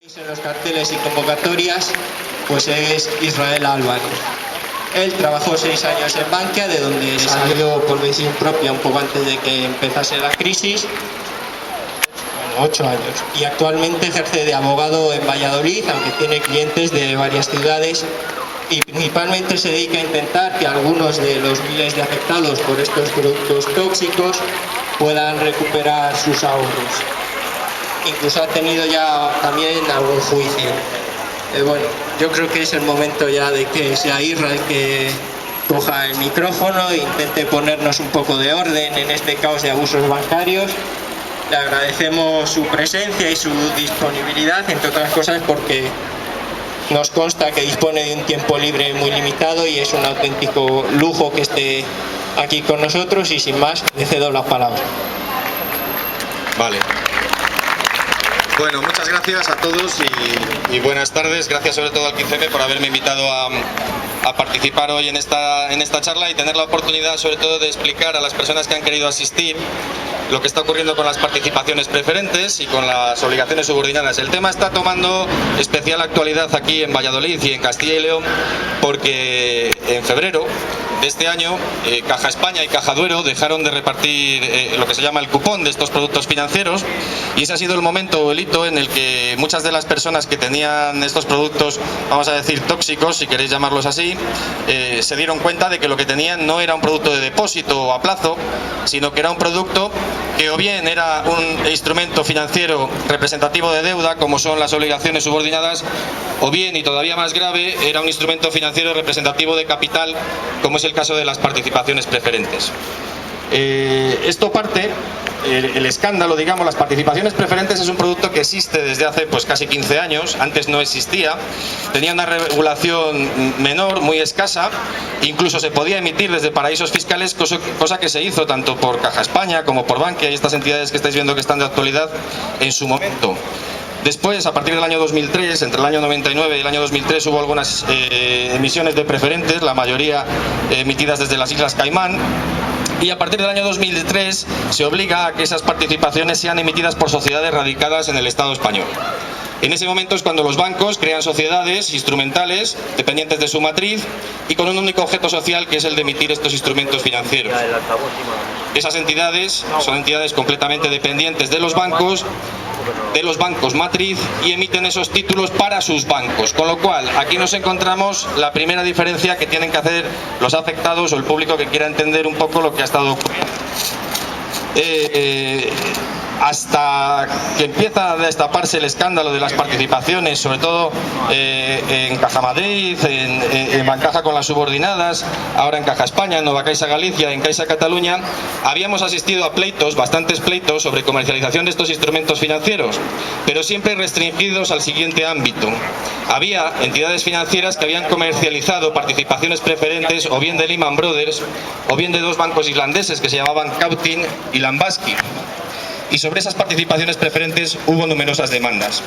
En los carteles y convocatorias, pues es Israel Álvarez. Él trabajó 6 años en Bankia, de donde salió por decisión propia un poco antes de que empezase la crisis. 8 años. Y actualmente ejerce de abogado en Valladolid, aunque tiene clientes de varias ciudades. Y principalmente se dedica a intentar que algunos de los miles de afectados por estos productos tóxicos puedan recuperar sus ahorros. Incluso ha tenido ya también algún juicio. Bueno, yo creo que es el momento ya de que sea Israel que coja el micrófono e intente ponernos un poco de orden en este caos de abusos bancarios. Le agradecemos su presencia y su disponibilidad, entre otras cosas porque nos consta que dispone de un tiempo libre muy limitado y es un auténtico lujo que esté aquí con nosotros, y sin más, le cedo la palabra. Vale. Bueno, muchas gracias a todos y buenas tardes. Gracias sobre todo al 15M por haberme invitado a participar hoy en esta charla y tener la oportunidad sobre todo de explicar a las personas que han querido asistir lo que está ocurriendo con las participaciones preferentes y con las obligaciones subordinadas. El tema está tomando especial actualidad aquí en Valladolid y en Castilla y León porque en febrero de este año Caja España y Caja Duero dejaron de repartir lo que se llama el cupón de estos productos financieros, y ese ha sido el momento, el hito en el que muchas de las personas que tenían estos productos, vamos a decir tóxicos, si queréis llamarlos así, se dieron cuenta de que lo que tenían no era un producto de depósito o a plazo, sino que era un producto que o bien era un instrumento financiero representativo de deuda, como son las obligaciones subordinadas, o bien, y todavía más grave, era un instrumento financiero representativo de capital, como es el caso de las participaciones preferentes. Esto parte, el escándalo, digamos, las participaciones preferentes es un producto que existe desde hace pues casi 15 años, antes no existía, tenía una regulación menor, muy escasa, incluso se podía emitir desde paraísos fiscales, cosa que se hizo tanto por Caja España como por Bankia y estas entidades que estáis viendo que están de actualidad en su momento. Después, a partir del año 2003, entre el año 99 y el año 2003, hubo algunas emisiones de preferentes, la mayoría emitidas desde las Islas Caimán, y a partir del año 2003 se obliga a que esas participaciones sean emitidas por sociedades radicadas en el Estado español. En ese momento es cuando los bancos crean sociedades instrumentales dependientes de su matriz y con un único objeto social, que es el de emitir estos instrumentos financieros. Esas entidades son entidades completamente dependientes de los bancos matriz, y emiten esos títulos para sus bancos, con lo cual aquí nos encontramos la primera diferencia que tienen que hacer los afectados o el público que quiera entender un poco lo que ha estado ocurriendo. Hasta que empieza a destaparse el escándalo de las participaciones, sobre todo en Caja Madrid, en Bancaja con las subordinadas, ahora en Caja España, en Nova Caixa Galicia, en Caixa Cataluña, habíamos asistido a pleitos, bastantes pleitos sobre comercialización de estos instrumentos financieros, pero siempre restringidos al siguiente ámbito. Había entidades financieras que habían comercializado participaciones preferentes o bien de Lehman Brothers o bien de dos bancos islandeses que se llamaban Kaupthing y Lambaski. Y sobre esas participaciones preferentes hubo numerosas demandas.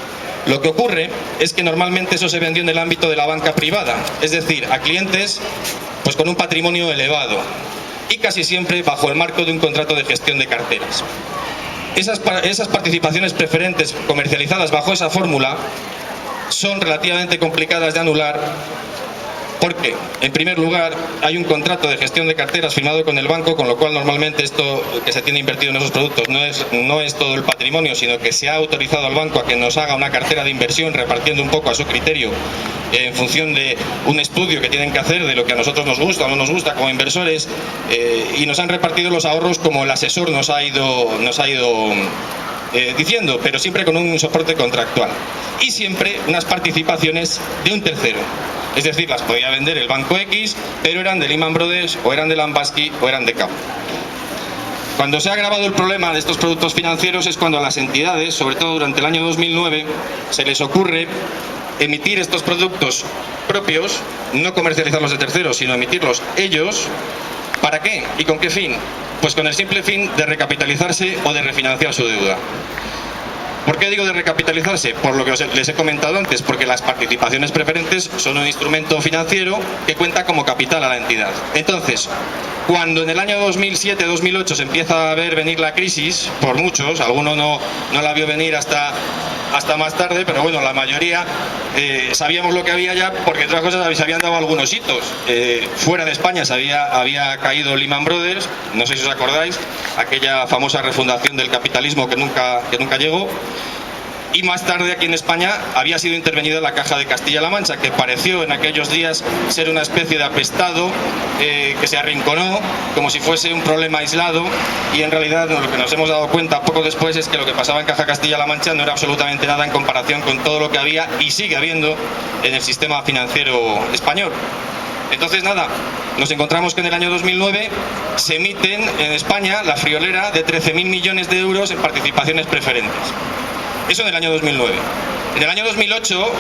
Lo que ocurre es que normalmente eso se vendió en el ámbito de la banca privada, es decir, a clientes pues con un patrimonio elevado y casi siempre bajo el marco de un contrato de gestión de carteras. Esas participaciones preferentes comercializadas bajo esa fórmula son relativamente complicadas de anular, porque, en primer lugar, hay un contrato de gestión de carteras firmado con el banco, con lo cual normalmente esto que se tiene invertido en esos productos no es todo el patrimonio, sino que se ha autorizado al banco a que nos haga una cartera de inversión repartiendo un poco a su criterio en función de un estudio que tienen que hacer de lo que a nosotros nos gusta o no nos gusta como inversores, y nos han repartido los ahorros como el asesor nos ha ido diciendo, pero siempre con un soporte contractual y siempre unas participaciones de un tercero. Es decir, las podía vender el banco X, pero eran de Lehman Brothers, o eran de Lambaski, o eran de Cap. Cuando se ha agravado el problema de estos productos financieros es cuando a las entidades, sobre todo durante el año 2009, se les ocurre emitir estos productos propios, no comercializarlos de terceros, sino emitirlos ellos. ¿Para qué? ¿Y con qué fin? Pues con el simple fin de recapitalizarse o de refinanciar su deuda. ¿Por qué digo de recapitalizarse? Por lo que les he comentado antes, porque las participaciones preferentes son un instrumento financiero que cuenta como capital a la entidad. Entonces, cuando en el año 2007-2008 se empieza a ver venir la crisis, por muchos, alguno no la vio venir hasta hasta más tarde, pero bueno, la mayoría sabíamos lo que había ya, porque entre otras cosas se habían dado algunos hitos. Fuera de España había caído Lehman Brothers, no sé si os acordáis, aquella famosa refundación del capitalismo que nunca llegó. Y más tarde aquí en España había sido intervenida la Caja de Castilla-La Mancha, que pareció en aquellos días ser una especie de apestado que se arrinconó como si fuese un problema aislado, y en realidad lo que nos hemos dado cuenta poco después es que lo que pasaba en Caja Castilla-La Mancha no era absolutamente nada en comparación con todo lo que había y sigue habiendo en el sistema financiero español. Entonces nada, nos encontramos que en el año 2009 se emiten en España la friolera de 13.000 millones de euros en participaciones preferentes. Eso en el año 2009. En el año 2008,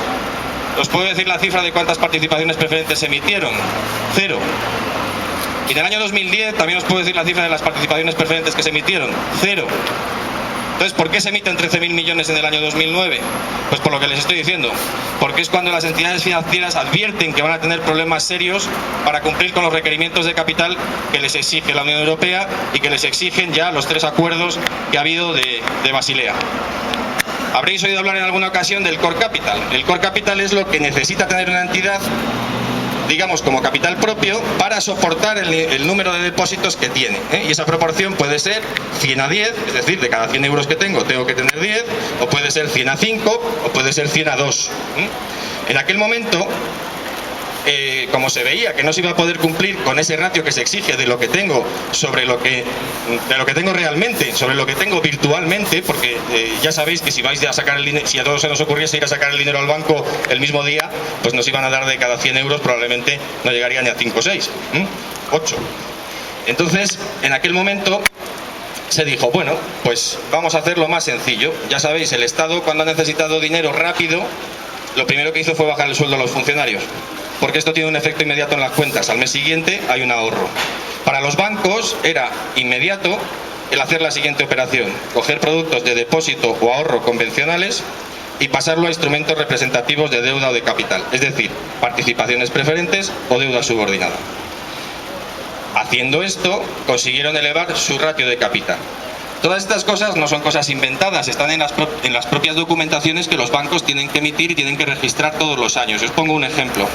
os puedo decir la cifra de cuántas participaciones preferentes se emitieron. 0. Y en el año 2010 también os puedo decir la cifra de las participaciones preferentes que se emitieron. 0. Entonces, ¿por qué se emiten 13.000 millones en el año 2009? Pues por lo que les estoy diciendo. Porque es cuando las entidades financieras advierten que van a tener problemas serios para cumplir con los requerimientos de capital que les exige la Unión Europea y que les exigen ya los 3 acuerdos que ha habido de Basilea. Habréis oído hablar en alguna ocasión del core capital. El core capital es lo que necesita tener una entidad, digamos, como capital propio para soportar el número de depósitos que tiene, ¿eh? Y esa proporción puede ser 100 a 10, es decir, de cada 100 euros que tengo que tener 10, o puede ser 100 a 5, o puede ser 100 a 2. En aquel momento, como se veía que no se iba a poder cumplir con ese ratio que se exige de lo que tengo sobre de lo que tengo realmente, sobre lo que tengo virtualmente, porque ya sabéis que si vais a sacar el dinero, si a todos se nos ocurriese ir a sacar el dinero al banco el mismo día, pues nos iban a dar de cada 100 euros, probablemente no llegaría ni a 5 o 6, 8. Entonces, en aquel momento se dijo, bueno, pues vamos a hacerlo más sencillo. Ya sabéis, el Estado, cuando ha necesitado dinero rápido, lo primero que hizo fue bajar el sueldo a los funcionarios, porque esto tiene un efecto inmediato en las cuentas. Al mes siguiente hay un ahorro. Para los bancos era inmediato el hacer la siguiente operación: coger productos de depósito o ahorro convencionales y pasarlo a instrumentos representativos de deuda o de capital, es decir, participaciones preferentes o deuda subordinada. Haciendo esto, consiguieron elevar su ratio de capital. Todas estas cosas no son cosas inventadas, están en las propias documentaciones que los bancos tienen que emitir y tienen que registrar todos los años. Os pongo un ejemplo.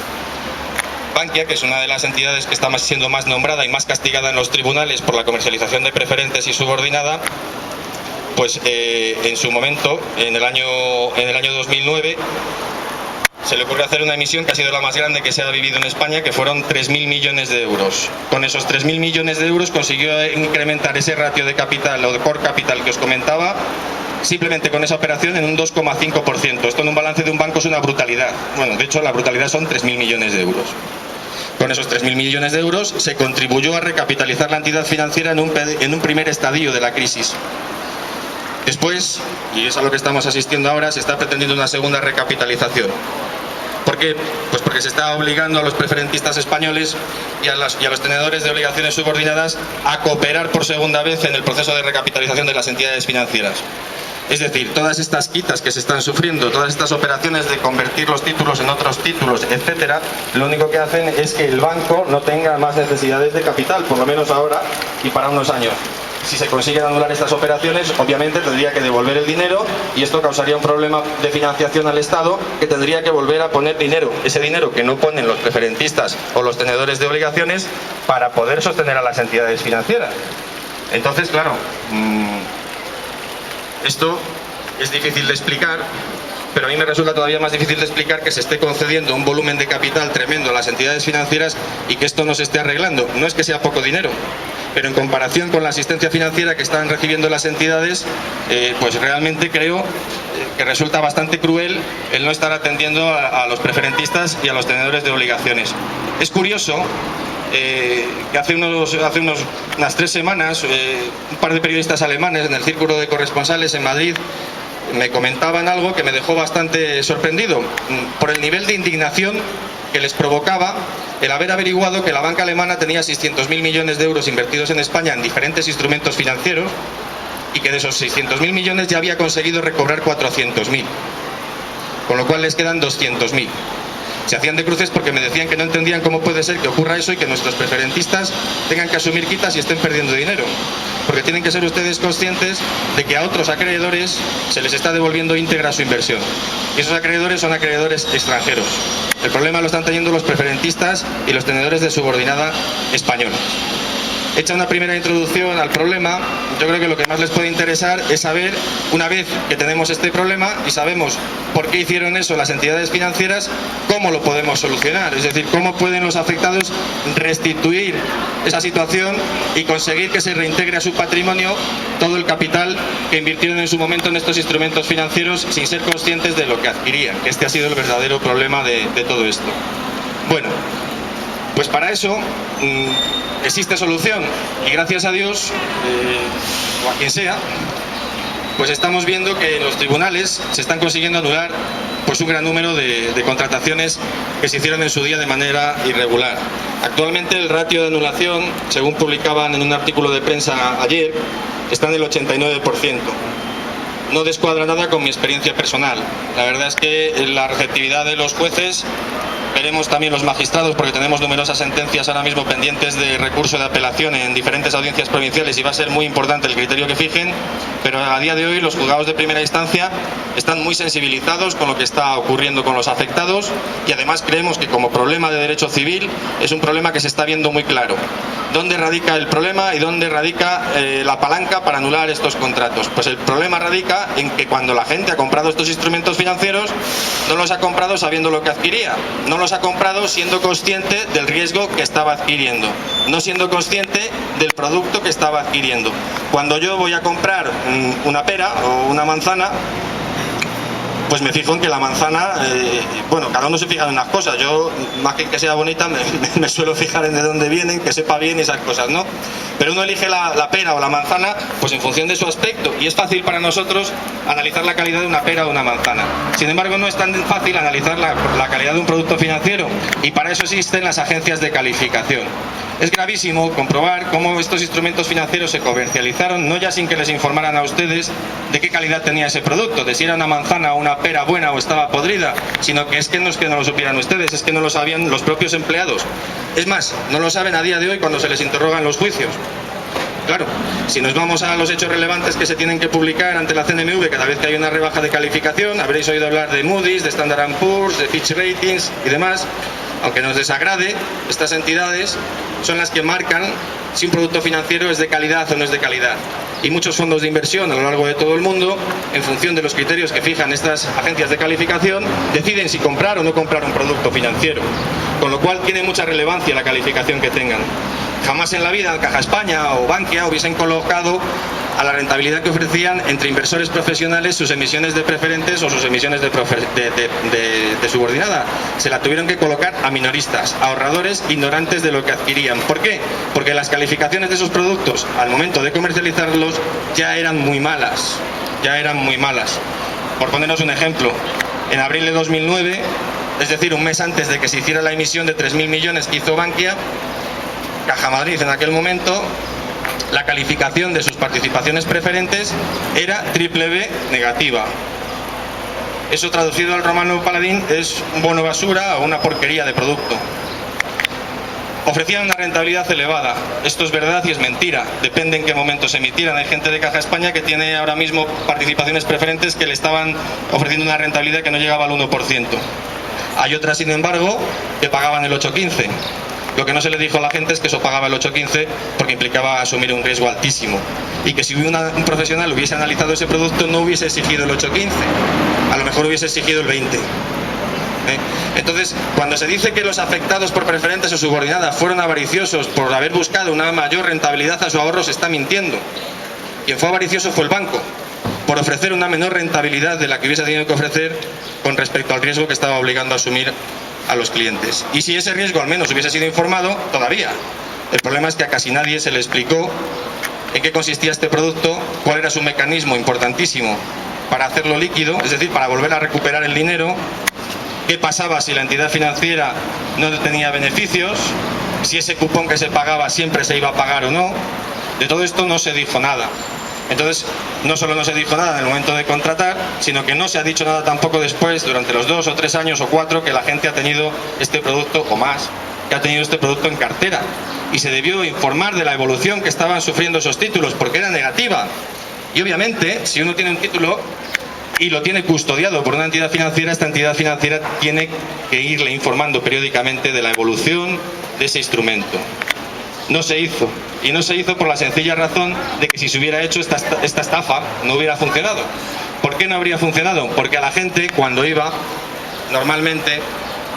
Bankia, que es una de las entidades que está siendo más nombrada y más castigada en los tribunales por la comercialización de preferentes y subordinada, pues en su momento, en el año 2009, se le ocurrió hacer una emisión que ha sido la más grande que se ha vivido en España, que fueron 3.000 millones de euros. Con esos 3.000 millones de euros consiguió incrementar ese ratio de capital o de core capital que os comentaba, simplemente con esa operación, en un 2,5%. Esto en un balance de un banco es una brutalidad. Bueno, de hecho la brutalidad son 3.000 millones de euros. Con esos 3.000 millones de euros se contribuyó a recapitalizar la entidad financiera en un primer estadio de la crisis. Después, y es a lo que estamos asistiendo ahora, se está pretendiendo una segunda recapitalización. ¿Por qué? Pues porque se está obligando a los preferentistas españoles y a los tenedores de obligaciones subordinadas a cooperar por segunda vez en el proceso de recapitalización de las entidades financieras. Es decir, todas estas quitas que se están sufriendo, todas estas operaciones de convertir los títulos en otros títulos, etcétera, lo único que hacen es que el banco no tenga más necesidades de capital, por lo menos ahora y para unos años. Si se consiguen anular estas operaciones, obviamente tendría que devolver el dinero, y esto causaría un problema de financiación al Estado, que tendría que volver a poner dinero, ese dinero que no ponen los preferentistas o los tenedores de obligaciones, para poder sostener a las entidades financieras. Entonces, claro, esto es difícil de explicar, pero a mí me resulta todavía más difícil de explicar que se esté concediendo un volumen de capital tremendo a las entidades financieras y que esto no se esté arreglando. No es que sea poco dinero, pero en comparación con la asistencia financiera que están recibiendo las entidades, pues realmente creo que resulta bastante cruel el no estar atendiendo a los preferentistas y a los tenedores de obligaciones. Es curioso que hace unas 3 semanas un par de periodistas alemanes en el Círculo de Corresponsales en Madrid me comentaban algo que me dejó bastante sorprendido por el nivel de indignación que les provocaba el haber averiguado que la banca alemana tenía 600.000 millones de euros invertidos en España en diferentes instrumentos financieros, y que de esos 600.000 millones ya había conseguido recobrar 400.000, con lo cual les quedan 200.000. Se hacían de cruces porque me decían que no entendían cómo puede ser que ocurra eso y que nuestros preferentistas tengan que asumir quitas y estén perdiendo dinero. porque tienen que ser ustedes conscientes de que a otros acreedores se les está devolviendo íntegra su inversión. Y esos acreedores son acreedores extranjeros. El problema lo están teniendo los preferentistas y los tenedores de subordinada españoles. Hecha una primera introducción al problema, yo creo que lo que más les puede interesar es saber, una vez que tenemos este problema y sabemos por qué hicieron eso las entidades financieras, cómo lo podemos solucionar. Es decir, cómo pueden los afectados restituir esa situación y conseguir que se reintegre a su patrimonio todo el capital que invirtieron en su momento en estos instrumentos financieros sin ser conscientes de lo que adquirían. Este ha sido el verdadero problema de todo esto. Bueno, pues para eso existe solución y gracias a Dios, o a quien sea, pues estamos viendo que en los tribunales se están consiguiendo anular pues un gran número de contrataciones que se hicieron en su día de manera irregular. Actualmente el ratio de anulación, según publicaban en un artículo de prensa ayer, está en el 89%. No descuadra nada con mi experiencia personal. La verdad es que la receptividad de los jueces, veremos también los magistrados, porque tenemos numerosas sentencias ahora mismo pendientes de recurso de apelación en diferentes audiencias provinciales y va a ser muy importante el criterio que fijen, pero a día de hoy los juzgados de primera instancia están muy sensibilizados con lo que está ocurriendo con los afectados y además creemos que como problema de derecho civil es un problema que se está viendo muy claro. ¿Dónde radica el problema y dónde radica la palanca para anular estos contratos? Pues el problema radica en que cuando la gente ha comprado estos instrumentos financieros no los ha comprado sabiendo lo que adquiría, no los ha comprado siendo consciente del riesgo que estaba adquiriendo, no siendo consciente del producto que estaba adquiriendo. Cuando yo voy a comprar una pera o una manzana, pues me fijo en que la manzana, bueno, cada uno se fija en unas cosas. Yo, más que sea bonita, me suelo fijar en de dónde vienen, que sepa bien esas cosas, ¿no? Pero uno elige la pera o la manzana pues en función de su aspecto y es fácil para nosotros analizar la calidad de una pera o una manzana. Sin embargo, no es tan fácil analizar la calidad de un producto financiero y para eso existen las agencias de calificación. Es gravísimo comprobar cómo estos instrumentos financieros se comercializaron, no ya sin que les informaran a ustedes de qué calidad tenía ese producto, de si era una manzana o una pera buena o estaba podrida, sino que no es que no lo supieran ustedes, es que no lo sabían los propios empleados. Es más, no lo saben a día de hoy cuando se les interroga en los juicios. Claro, si nos vamos a los hechos relevantes que se tienen que publicar ante la CNMV cada vez que hay una rebaja de calificación, habréis oído hablar de Moody's, de Standard & Poor's, de Fitch Ratings y demás. Aunque nos desagrade, estas entidades son las que marcan si un producto financiero es de calidad o no es de calidad. Y muchos fondos de inversión a lo largo de todo el mundo, en función de los criterios que fijan estas agencias de calificación, deciden si comprar o no comprar un producto financiero. Con lo cual tiene mucha relevancia la calificación que tengan. Jamás en la vida Caja España o Bankia hubiesen colocado a la rentabilidad que ofrecían entre inversores profesionales sus emisiones de preferentes o sus emisiones de subordinada. Se la tuvieron que colocar a minoristas, ahorradores ignorantes de lo que adquirían. ¿Por qué? Porque las calificaciones de esos productos al momento de comercializarlos ya eran muy malas. Por ponernos un ejemplo, en abril de 2009, es decir, un mes antes de que se hiciera la emisión de 3.000 millones que hizo Bankia, Caja Madrid en aquel momento, la calificación de sus participaciones preferentes era BBB negativa. Eso traducido al romano paladín es un bono basura o una porquería de producto. Ofrecían una rentabilidad elevada. Esto es verdad y es mentira. Depende en qué momento se emitieran. Hay gente de Caja España que tiene ahora mismo participaciones preferentes que le estaban ofreciendo una rentabilidad que no llegaba al 1%. Hay otras, sin embargo, que pagaban el 8,15%. Lo que no se le dijo a la gente es que eso pagaba el 8,15 porque implicaba asumir un riesgo altísimo y que si un profesional hubiese analizado ese producto no hubiese exigido el 8,15, a lo mejor hubiese exigido el 20. Entonces, cuando se dice que los afectados por preferentes o subordinadas fueron avariciosos por haber buscado una mayor rentabilidad a su ahorro, se está mintiendo. Quien fue avaricioso fue el banco, por ofrecer una menor rentabilidad de la que hubiese tenido que ofrecer con respecto al riesgo que estaba obligando a asumir a los clientes. Y si ese riesgo al menos hubiese sido informado, todavía. El problema es que a casi nadie se le explicó en qué consistía este producto, cuál era su mecanismo importantísimo para hacerlo líquido, es decir, para volver a recuperar el dinero, qué pasaba si la entidad financiera no tenía beneficios, si ese cupón que se pagaba siempre se iba a pagar o no. De todo esto no se dijo nada. Entonces, no solo no se dijo nada en el momento de contratar, sino que no se ha dicho nada tampoco después, durante los 2 o 3 años o 4 que la gente ha tenido este producto o más que ha tenido este producto en cartera y se debió informar de la evolución que estaban sufriendo esos títulos porque era negativa. Y obviamente, si uno tiene un título y lo tiene custodiado por una entidad financiera, esta entidad financiera tiene que irle informando periódicamente de la evolución de ese instrumento. No se hizo, y no se hizo por la sencilla razón de que si se hubiera hecho esta estafa no hubiera funcionado. ¿Por qué no habría funcionado? Porque a la gente cuando iba, normalmente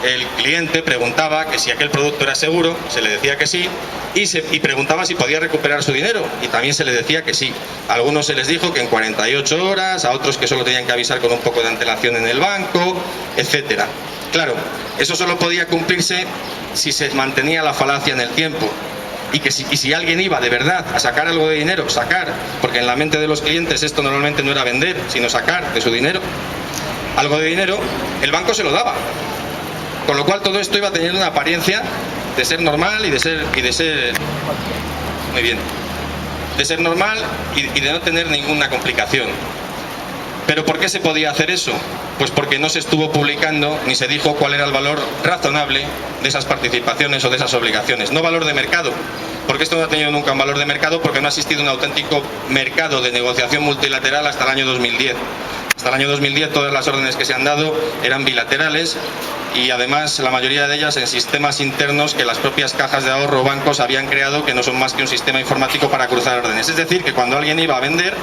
el cliente preguntaba que si aquel producto era seguro, se le decía que sí, y preguntaba si podía recuperar su dinero, y también se le decía que sí. A algunos se les dijo que en 48 horas, a otros que solo tenían que avisar con un poco de antelación en el banco, etcétera. Claro, eso solo podía cumplirse si se mantenía la falacia en el tiempo. Y si alguien iba de verdad a sacar algo de dinero, porque en la mente de los clientes esto normalmente no era vender, sino sacar de su dinero algo de dinero, el banco se lo daba. Con lo cual todo esto iba teniendo una apariencia de ser normal y de ser muy bien, de ser normal y de no tener ninguna complicación. ¿Pero por qué se podía hacer eso? Pues porque no se estuvo publicando ni se dijo cuál era el valor razonable de esas participaciones o de esas obligaciones. No valor de mercado, porque esto no ha tenido nunca un valor de mercado porque no ha existido un auténtico mercado de negociación multilateral hasta el año 2010. Hasta el año 2010 todas las órdenes que se han dado eran bilaterales y además la mayoría de ellas en sistemas internos que las propias cajas de ahorro o bancos habían creado, que no son más que un sistema informático para cruzar órdenes. Es decir, que cuando alguien iba a vender,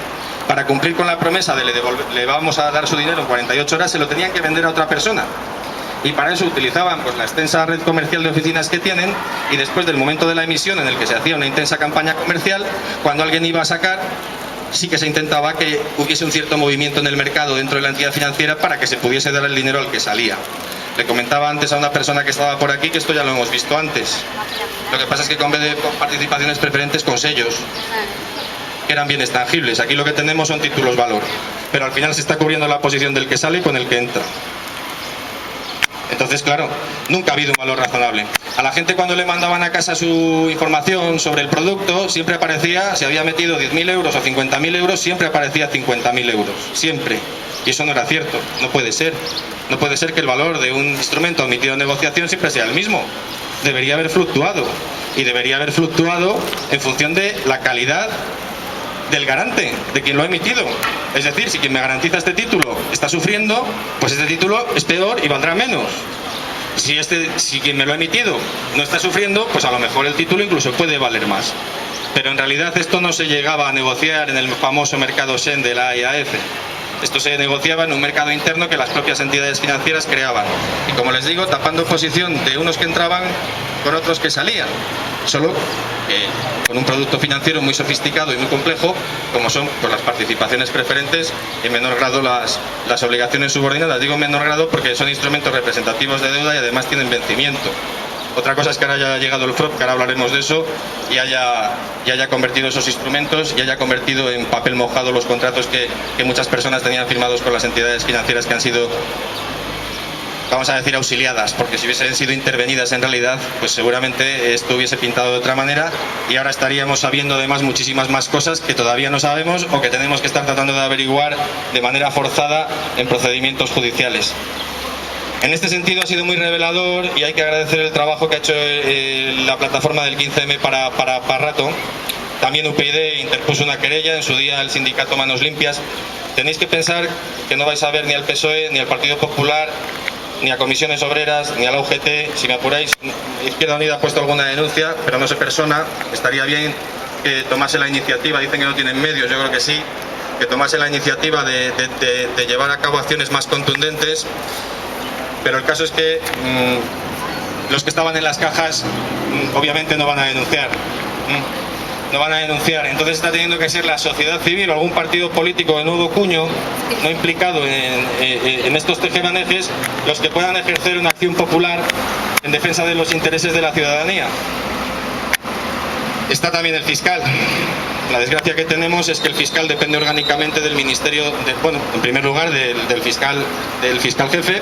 para cumplir con la promesa de le vamos a dar su dinero en 48 horas, se lo tenían que vender a otra persona. Y para eso utilizaban pues la extensa red comercial de oficinas que tienen, y después del momento de la emisión en el que se hacía una intensa campaña comercial, cuando alguien iba a sacar, sí que se intentaba que hubiese un cierto movimiento en el mercado dentro de la entidad financiera para que se pudiese dar el dinero al que salía. Le comentaba antes a una persona que estaba por aquí que esto ya lo hemos visto antes. Lo que pasa es que con vez de participaciones preferentes, con sellos, que eran bienes tangibles. Aquí lo que tenemos son títulos valor, pero al final se está cubriendo la posición del que sale y con el que entra. Entonces, claro, nunca ha habido un valor razonable. A la gente cuando le mandaban a casa su información sobre el producto, siempre aparecía, si había metido 10.000 euros o 50.000 euros, siempre aparecía 50.000 euros, siempre. Y eso no era cierto, no puede ser. No puede ser que el valor de un instrumento emitido en negociación siempre sea el mismo. Debería haber fluctuado, y debería haber fluctuado en función de la calidad del garante, de quien lo ha emitido. Es decir, si quien me garantiza este título está sufriendo, pues este título es peor y valdrá menos. Si quien me lo ha emitido no está sufriendo, pues a lo mejor el título incluso puede valer más. Pero en realidad esto no se llegaba a negociar en el famoso mercado Shen de la IAF. Esto se negociaba en un mercado interno que las propias entidades financieras creaban. Y como les digo, tapando posición de unos que entraban con otros que salían. Solo con un producto financiero muy sofisticado y muy complejo, como son pues, las participaciones preferentes, y en menor grado las obligaciones subordinadas. Digo en menor grado porque son instrumentos representativos de deuda y además tienen vencimiento. Otra cosa es que ahora haya llegado el FROB, que ahora hablaremos de eso, y haya convertido esos instrumentos y haya convertido en papel mojado los contratos que muchas personas tenían firmados con las entidades financieras que han sido, vamos a decir, auxiliadas, porque si hubiesen sido intervenidas en realidad, pues seguramente esto hubiese pintado de otra manera y ahora estaríamos sabiendo además muchísimas más cosas que todavía no sabemos o que tenemos que estar tratando de averiguar de manera forzada en procedimientos judiciales. En este sentido ha sido muy revelador y hay que agradecer el trabajo que ha hecho la plataforma del 15M para rato. También UPyD interpuso una querella, en su día el sindicato Manos Limpias. Tenéis que pensar que no vais a ver ni al PSOE, ni al Partido Popular, ni a Comisiones Obreras, ni a la UGT. Si me apuráis, Izquierda Unida ha puesto alguna denuncia, pero no se persona. Estaría bien que tomase la iniciativa, dicen que no tienen medios, yo creo que sí, que tomase la iniciativa de llevar a cabo acciones más contundentes. Pero el caso es que los que estaban en las cajas obviamente no van a denunciar. No van a denunciar. Entonces está teniendo que ser la sociedad civil o algún partido político de nuevo cuño, no implicado en estos tejemanejes, los que puedan ejercer una acción popular en defensa de los intereses de la ciudadanía. Está también el fiscal. La desgracia que tenemos es que el fiscal depende orgánicamente del ministerio, en primer lugar del fiscal jefe.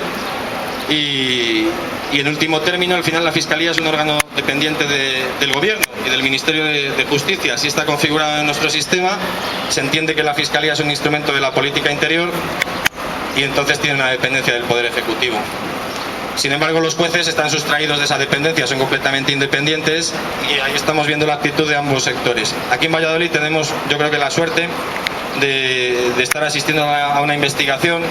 Y en último término, al final la Fiscalía es un órgano dependiente del Gobierno y del Ministerio de Justicia. Así está configurado en nuestro sistema. Se entiende que la Fiscalía es un instrumento de la política interior y entonces tiene una dependencia del Poder Ejecutivo. Sin embargo, los jueces están sustraídos de esa dependencia, son completamente independientes y ahí estamos viendo la actitud de ambos sectores. Aquí en Valladolid tenemos, yo creo que la suerte de estar asistiendo a una investigación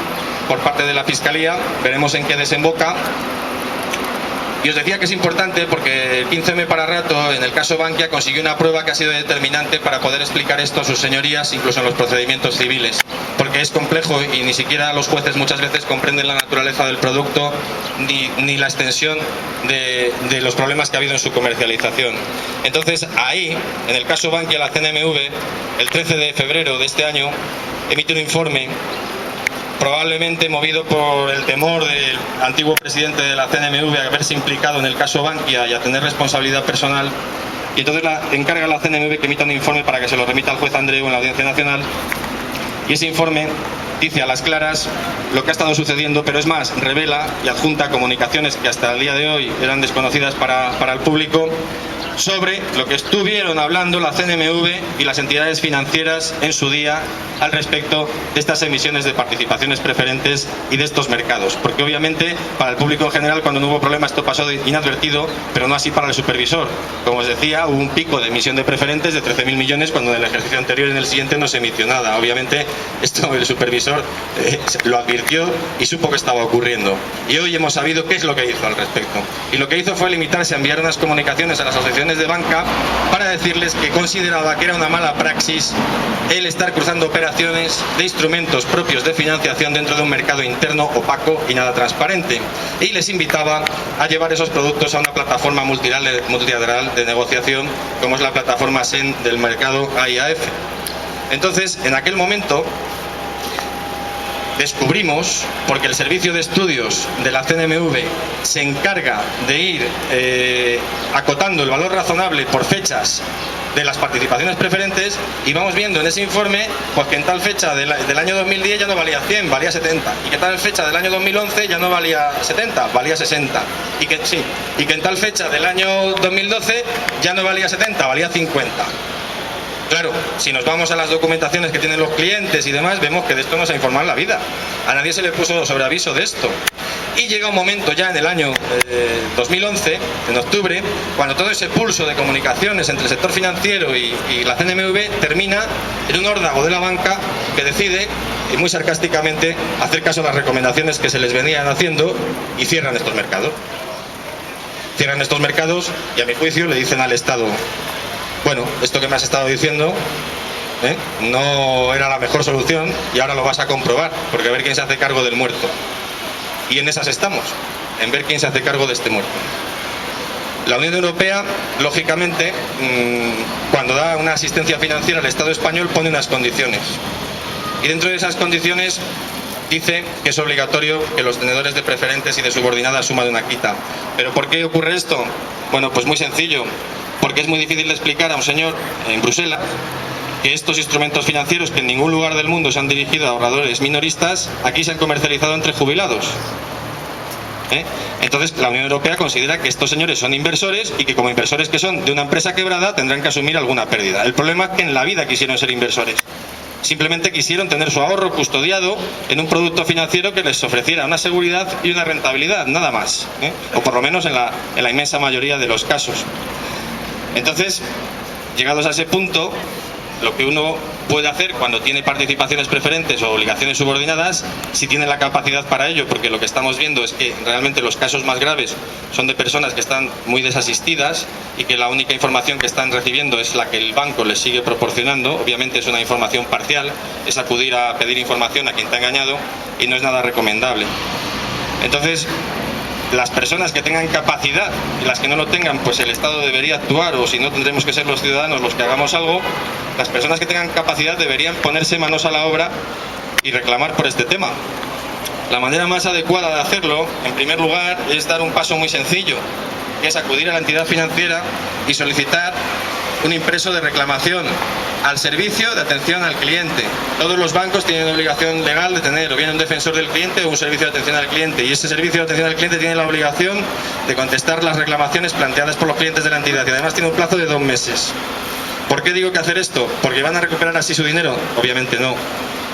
por parte de la Fiscalía, veremos en qué desemboca. Y os decía que es importante porque el 15M para rato, en el caso Bankia, consiguió una prueba que ha sido determinante para poder explicar esto a sus señorías, incluso en los procedimientos civiles. Porque es complejo y ni siquiera los jueces muchas veces comprenden la naturaleza del producto ni la extensión de los problemas que ha habido en su comercialización. Entonces ahí, en el caso Bankia, la CNMV, el 13 de febrero de este año, emite un informe probablemente movido por el temor del antiguo presidente de la CNMV a verse implicado en el caso Bankia y a tener responsabilidad personal, y entonces encarga a la CNMV que emita un informe para que se lo remita al juez Andreu en la Audiencia Nacional, y ese informe dice a las claras lo que ha estado sucediendo, pero es más, revela y adjunta comunicaciones que hasta el día de hoy eran desconocidas para el público, sobre lo que estuvieron hablando la CNMV y las entidades financieras en su día al respecto de estas emisiones de participaciones preferentes y de estos mercados. Porque obviamente para el público en general, cuando no hubo problema, esto pasó inadvertido, pero no así para el supervisor. Como os decía, hubo un pico de emisión de preferentes de 13.000 millones cuando en el ejercicio anterior y en el siguiente no se emitió nada. Obviamente esto el supervisor lo advirtió y supo que estaba ocurriendo. Y hoy hemos sabido qué es lo que hizo al respecto. Y lo que hizo fue limitarse a enviar unas comunicaciones a las asociaciones de banca para decirles que consideraba que era una mala praxis el estar cruzando operaciones de instrumentos propios de financiación dentro de un mercado interno opaco y nada transparente, y les invitaba a llevar esos productos a una plataforma multilateral de negociación como es la plataforma SEN del mercado AIAF. Entonces, en aquel momento descubrimos, porque el servicio de estudios de la CNMV se encarga de ir acotando el valor razonable por fechas de las participaciones preferentes, y vamos viendo en ese informe pues que en tal fecha del año 2010 ya no valía 100, valía 70, y que en tal fecha del año 2011 ya no valía 70, valía 60, y que en tal fecha del año 2012 ya no valía 70, valía 50. Claro, si nos vamos a las documentaciones que tienen los clientes y demás, vemos que de esto no se ha informado en la vida. A nadie se le puso sobre aviso de esto. Y llega un momento ya en el año 2011, en octubre, cuando todo ese pulso de comunicaciones entre el sector financiero y la CNMV termina en un órdago de la banca que decide, y muy sarcásticamente, hacer caso a las recomendaciones que se les venían haciendo y cierran estos mercados. Cierran estos mercados y, a mi juicio, le dicen al Estado: bueno, esto que me has estado diciendo no era la mejor solución y ahora lo vas a comprobar, porque a ver quién se hace cargo del muerto. Y en esas estamos, en ver quién se hace cargo de este muerto. La Unión Europea, lógicamente, cuando da una asistencia financiera al Estado español, pone unas condiciones. Y dentro de esas condiciones dice que es obligatorio que los tenedores de preferentes y de subordinadas suman una quita. ¿Pero por qué ocurre esto? Bueno, pues muy sencillo. Porque es muy difícil de explicar a un señor en Bruselas que estos instrumentos financieros, que en ningún lugar del mundo se han dirigido a ahorradores minoristas, aquí se han comercializado entre jubilados. Entonces la Unión Europea considera que estos señores son inversores y que, como inversores que son de una empresa quebrada, tendrán que asumir alguna pérdida. El problema es que en la vida quisieron ser inversores. Simplemente quisieron tener su ahorro custodiado en un producto financiero que les ofreciera una seguridad y una rentabilidad, nada más. O por lo menos en la inmensa mayoría de los casos. Entonces, llegados a ese punto, lo que uno puede hacer cuando tiene participaciones preferentes o obligaciones subordinadas, si tiene la capacidad para ello, porque lo que estamos viendo es que realmente los casos más graves son de personas que están muy desasistidas y que la única información que están recibiendo es la que el banco les sigue proporcionando. Obviamente es una información parcial, es acudir a pedir información a quien te ha engañado y no es nada recomendable. Entonces, las personas que tengan capacidad y las que no lo tengan, pues el Estado debería actuar, o si no, tendremos que ser los ciudadanos los que hagamos algo. Las personas que tengan capacidad deberían ponerse manos a la obra y reclamar por este tema. La manera más adecuada de hacerlo, en primer lugar, es dar un paso muy sencillo, que es acudir a la entidad financiera y solicitar un impreso de reclamación al servicio de atención al cliente. Todos los bancos tienen una obligación legal de tener o bien un defensor del cliente o un servicio de atención al cliente, y ese servicio de atención al cliente tiene la obligación de contestar las reclamaciones planteadas por los clientes de la entidad, y además tiene un plazo de 2 meses. ¿Por qué digo que hacer esto? ¿Porque van a recuperar así su dinero? Obviamente no.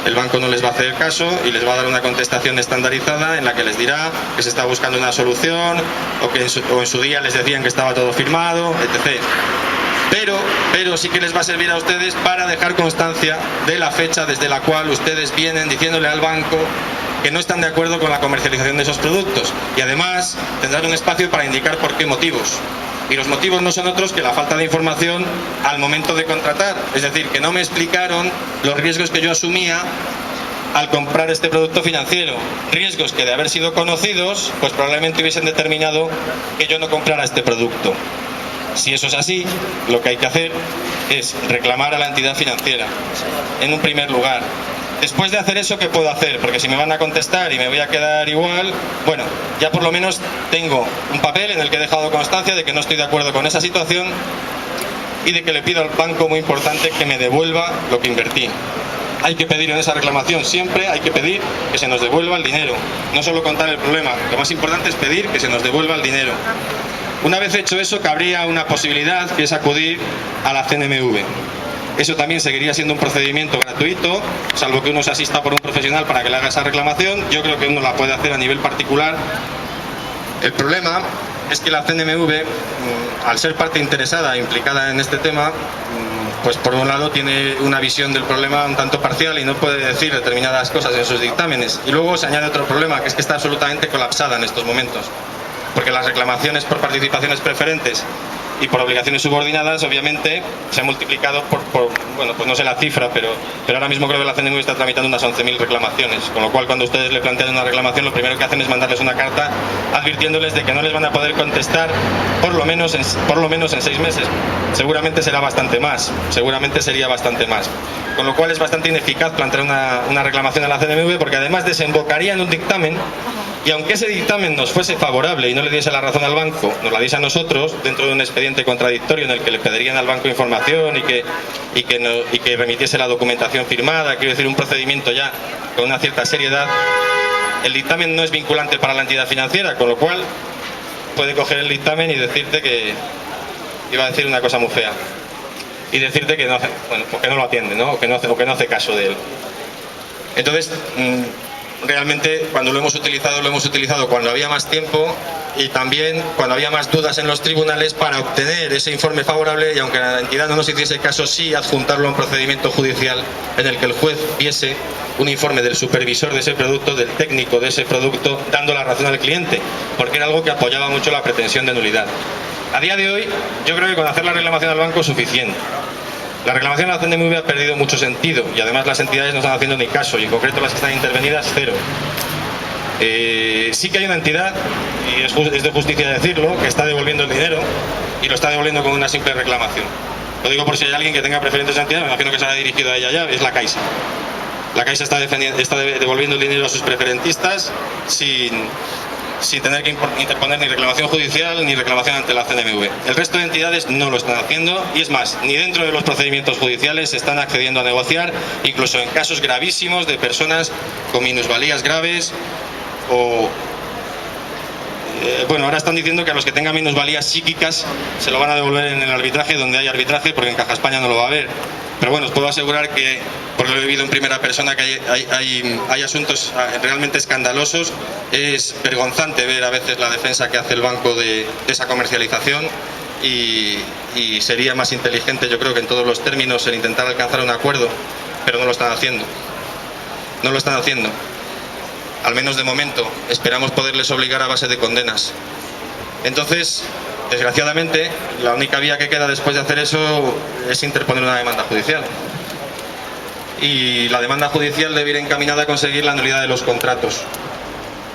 el banco no les va a hacer caso y les va a dar una contestación estandarizada en la que les dirá que se está buscando una solución o que en su día les decían que estaba todo firmado, etc. Pero sí que les va a servir a ustedes para dejar constancia de la fecha desde la cual ustedes vienen diciéndole al banco que no están de acuerdo con la comercialización de esos productos, y además tendrán un espacio para indicar por qué motivos. Y los motivos no son otros que la falta de información al momento de contratar, es decir, que no me explicaron los riesgos que yo asumía al comprar este producto financiero, riesgos que de haber sido conocidos, pues probablemente hubiesen determinado que yo no comprara este producto. Si eso es así, lo que hay que hacer es reclamar a la entidad financiera, en un primer lugar. Después de hacer eso, ¿qué puedo hacer? Porque si me van a contestar y me voy a quedar igual, bueno, ya por lo menos tengo un papel en el que he dejado constancia de que no estoy de acuerdo con esa situación y de que le pido al banco, muy importante, que me devuelva lo que invertí. Hay que pedir en esa reclamación, siempre hay que pedir que se nos devuelva el dinero. No solo contar el problema, lo más importante es pedir que se nos devuelva el dinero. Una vez hecho eso, cabría una posibilidad, que es acudir a la CNMV. Eso también seguiría siendo un procedimiento gratuito, salvo que uno se asista por un profesional para que le haga esa reclamación. Yo creo que uno la puede hacer a nivel particular. El problema es que la CNMV, al ser parte interesada, implicada en este tema, pues por un lado tiene una visión del problema un tanto parcial y no puede decir determinadas cosas en sus dictámenes. Y luego se añade otro problema, que es que está absolutamente colapsada en estos momentos. Porque las reclamaciones por participaciones preferentes y por obligaciones subordinadas, obviamente, se han multiplicado bueno, pues no sé la cifra, pero ahora mismo creo que la CNMV está tramitando unas 11.000 reclamaciones, con lo cual cuando ustedes le plantean una reclamación, lo primero que hacen es mandarles una carta advirtiéndoles de que no les van a poder contestar por lo menos en 6 meses. Seguramente será bastante más, seguramente sería bastante más. Con lo cual es bastante ineficaz plantear una reclamación a la CNMV, porque además desembocaría en un dictamen. Y aunque ese dictamen nos fuese favorable y no le diese la razón al banco, nos la diese a nosotros, dentro de un expediente contradictorio en el que le pedirían al banco información y que remitiese la documentación firmada, quiero decir, un procedimiento ya con una cierta seriedad, el dictamen no es vinculante para la entidad financiera, con lo cual puede coger el dictamen y decirte que, iba a decir una cosa muy fea, y decirte que no hace, bueno, porque no lo atiende, ¿no? o que no hace caso de él. Entonces, realmente cuando lo hemos utilizado cuando había más tiempo y también cuando había más dudas en los tribunales para obtener ese informe favorable, y aunque la entidad no nos hiciese caso, sí adjuntarlo a un procedimiento judicial en el que el juez viese un informe del supervisor de ese producto, del técnico de ese producto, dando la razón al cliente, porque era algo que apoyaba mucho la pretensión de nulidad. A día de hoy, yo creo que con hacer la reclamación al banco es suficiente. La reclamación a la CNMV ha perdido mucho sentido y además las entidades no están haciendo ni caso, y en concreto las que están intervenidas, cero. Sí que hay una entidad, y es de justicia decirlo, que está devolviendo el dinero y lo está devolviendo con una simple reclamación. Lo digo por si hay alguien que tenga preferentes de entidad, me imagino que se ha dirigido a ella ya, es la Caixa. La Caixa está devolviendo el dinero a sus preferentistas sin tener que interponer ni reclamación judicial ni reclamación ante la CNMV. El resto de entidades no lo están haciendo, y es más, ni dentro de los procedimientos judiciales se están accediendo a negociar, incluso en casos gravísimos de personas con minusvalías graves o... bueno, ahora están diciendo que a los que tengan minusvalías psíquicas se lo van a devolver en el arbitraje, donde hay arbitraje, porque en Caja España no lo va a haber. Pero bueno, os puedo asegurar que, porque lo he vivido en primera persona, que hay asuntos realmente escandalosos. Es vergonzante ver a veces la defensa que hace el banco de esa comercialización, y sería más inteligente, yo creo, que en todos los términos el intentar alcanzar un acuerdo, pero no lo están haciendo. No lo están haciendo. Al menos de momento. Esperamos poderles obligar a base de condenas. Entonces, desgraciadamente, la única vía que queda después de hacer eso es interponer una demanda judicial. Y la demanda judicial debe ir encaminada a conseguir la nulidad de los contratos.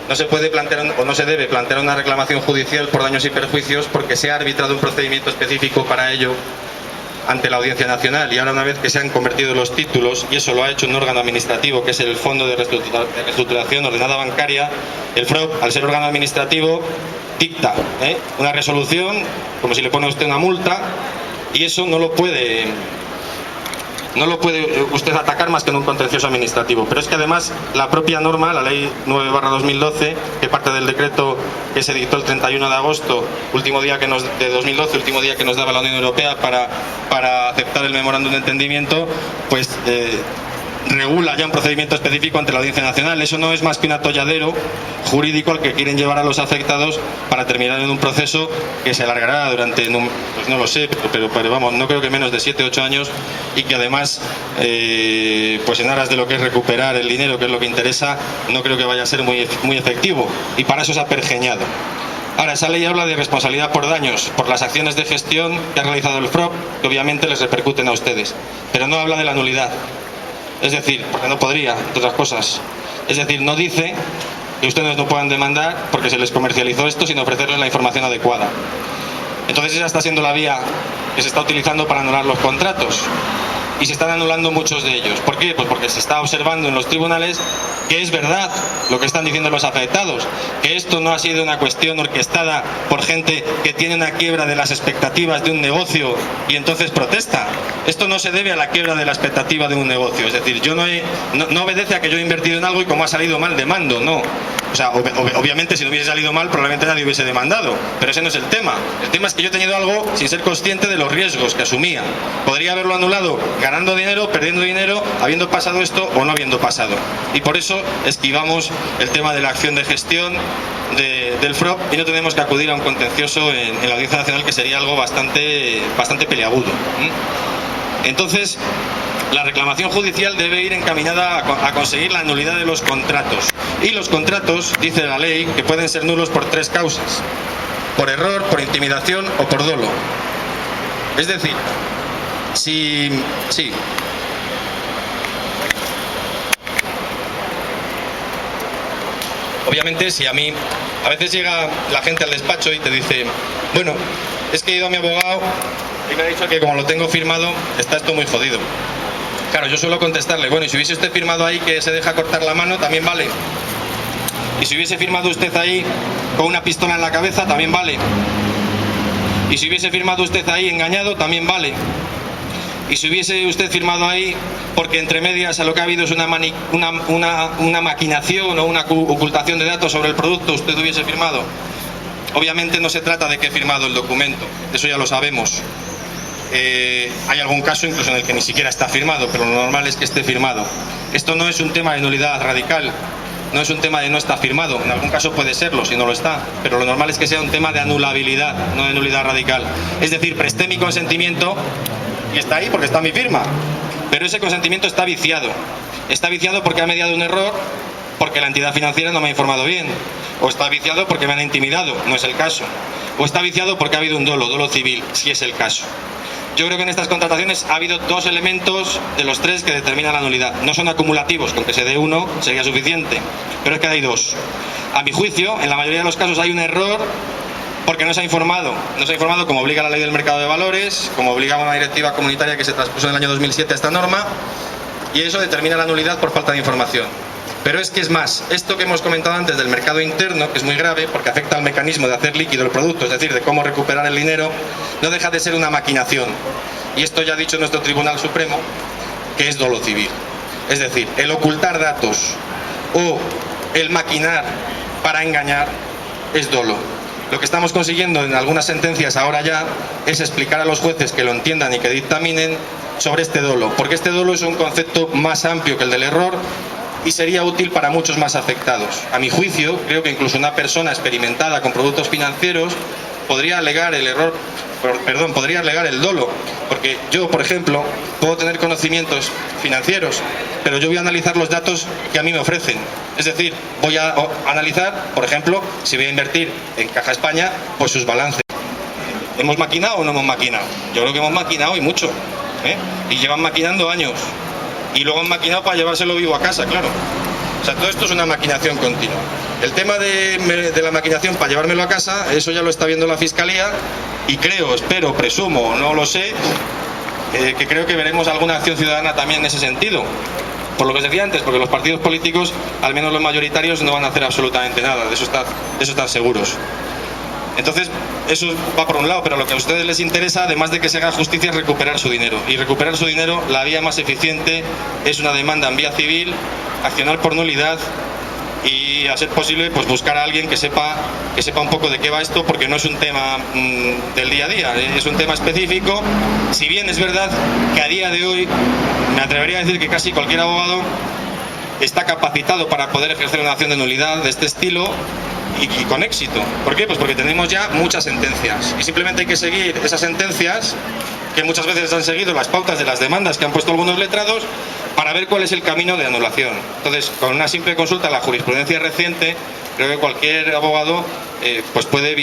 No se puede plantear, o no se debe plantear, una reclamación judicial por daños y perjuicios porque se ha arbitrado un procedimiento específico para ello ante la Audiencia Nacional, y ahora, una vez que se han convertido los títulos, y eso lo ha hecho un órgano administrativo que es el Fondo de Reestructuración Ordenada Bancaria, el FROB, al ser órgano administrativo, dicta una resolución como si le pone a usted una multa, y eso no lo puede usted atacar más que en un contencioso administrativo. Pero es que además la propia norma, la ley 9/2012, que parte del decreto que se dictó el 31 de agosto, de 2012, último día que nos daba la Unión Europea para aceptar el memorándum de entendimiento, pues regula ya un procedimiento específico ante la Audiencia Nacional. Eso no es más que un atolladero jurídico al que quieren llevar a los afectados para terminar en un proceso que se alargará durante, pues no lo sé, pero vamos, no creo que menos de 7 o 8 años, y que además, pues en aras de lo que es recuperar el dinero, que es lo que interesa, no creo que vaya a ser muy efectivo, y para eso se ha pergeñado. Ahora, esa ley habla de responsabilidad por daños, por las acciones de gestión que ha realizado el FROB, que obviamente les repercuten a ustedes, pero no habla de la nulidad. Es decir, porque no podría, entre otras cosas. Es decir, no dice que ustedes no puedan demandar porque se les comercializó esto sin ofrecerles la información adecuada. Entonces esa está siendo la vía que se está utilizando para anular los contratos. Y se están anulando muchos de ellos. ¿Por qué? Pues porque se está observando en los tribunales que es verdad lo que están diciendo los afectados, que esto no ha sido una cuestión orquestada por gente que tiene una quiebra de las expectativas de un negocio y entonces protesta. Esto no se debe a la quiebra de la expectativa de un negocio. Es decir, yo no obedece a que yo he invertido en algo y como ha salido mal demando, no. O sea, obviamente si no hubiese salido mal probablemente nadie hubiese demandado, pero ese no es el tema. El tema es que yo he tenido algo sin ser consciente de los riesgos que asumía. Podría haberlo anulado ganando dinero, perdiendo dinero, habiendo pasado esto o no habiendo pasado. Y por eso esquivamos el tema de la acción de gestión del FROB y no tenemos que acudir a un contencioso en la Audiencia Nacional, que sería algo bastante peliagudo. Entonces, la reclamación judicial debe ir encaminada a conseguir la nulidad de los contratos. Y los contratos, dice la ley, que pueden ser nulos por 3 causas: por error, por intimidación o por dolo. Es decir, sí. Obviamente, si a mí, a veces llega la gente al despacho y te dice, bueno, es que he ido a mi abogado y me ha dicho que como lo tengo firmado, está esto muy jodido. Claro, yo suelo contestarle, bueno, y si hubiese usted firmado ahí que se deja cortar la mano, también vale. Y si hubiese firmado usted ahí con una pistola en la cabeza, también vale. Y si hubiese firmado usted ahí engañado, también vale. Y si hubiese usted firmado ahí porque entre medias a lo que ha habido es una maquinación o una ocultación de datos sobre el producto, usted hubiese firmado. Obviamente no se trata de que he firmado el documento, eso ya lo sabemos. Hay algún caso incluso en el que ni siquiera está firmado, pero lo normal es que esté firmado. Esto no es un tema de nulidad radical, no es un tema de no está firmado. En algún caso puede serlo si no lo está, pero lo normal es que sea un tema de anulabilidad, no de nulidad radical. Es decir, presté mi consentimiento y está ahí porque está mi firma, pero ese consentimiento está viciado. Está viciado porque ha mediado un error, porque la entidad financiera no me ha informado bien, o está viciado porque me han intimidado, no es el caso, o está viciado porque ha habido un dolo civil, si es el caso. Yo creo que en estas contrataciones ha habido 2 elementos de los 3 que determinan la nulidad. No son acumulativos, con que se dé uno sería suficiente, pero es que hay 2. A mi juicio, en la mayoría de los casos hay un error porque no se ha informado como obliga la ley del mercado de valores, como obligaba una directiva comunitaria que se traspuso en el año 2007 a esta norma, y eso determina la nulidad por falta de información. Pero es que es más, esto que hemos comentado antes del mercado interno, que es muy grave porque afecta al mecanismo de hacer líquido el producto, es decir, de cómo recuperar el dinero, no deja de ser una maquinación. Y esto ya ha dicho nuestro Tribunal Supremo, que es dolo civil. Es decir, el ocultar datos o el maquinar para engañar es dolo. Lo que estamos consiguiendo en algunas sentencias ahora ya es explicar a los jueces que lo entiendan y que dictaminen sobre este dolo, porque este dolo es un concepto más amplio que el del error y sería útil para muchos más afectados. A mi juicio, creo que incluso una persona experimentada con productos financieros podría alegar el error, podría alegar el dolo, porque yo, por ejemplo, puedo tener conocimientos financieros, pero yo voy a analizar los datos que a mí me ofrecen. Es decir, voy a analizar, por ejemplo, si voy a invertir en Caja España, pues sus balances. ¿Hemos maquinado o no hemos maquinado? Yo creo que hemos maquinado y mucho, y llevan maquinando años. Y luego han maquinado para llevárselo vivo a casa, claro. O sea, todo esto es una maquinación continua. El tema de la maquinación para llevármelo a casa, eso ya lo está viendo la Fiscalía y creo, espero, presumo, no lo sé, que creo que veremos alguna acción ciudadana también en ese sentido. Por lo que os decía antes, porque los partidos políticos, al menos los mayoritarios, no van a hacer absolutamente nada, de eso están seguros. Entonces, eso va por un lado, pero lo que a ustedes les interesa, además de que se haga justicia, es recuperar su dinero. Y recuperar su dinero, la vía más eficiente es una demanda en vía civil, accionar por nulidad y a ser posible pues buscar a alguien que sepa un poco de qué va esto, porque no es un tema del día a día, es un tema específico. Si bien es verdad que a día de hoy me atrevería a decir que casi cualquier abogado está capacitado para poder ejercer una acción de nulidad de este estilo y con éxito. ¿Por qué? Pues porque tenemos ya muchas sentencias y simplemente hay que seguir esas sentencias, que muchas veces han seguido las pautas de las demandas que han puesto algunos letrados, para ver cuál es el camino de anulación. Entonces, con una simple consulta a la jurisprudencia reciente, creo que cualquier abogado pues puede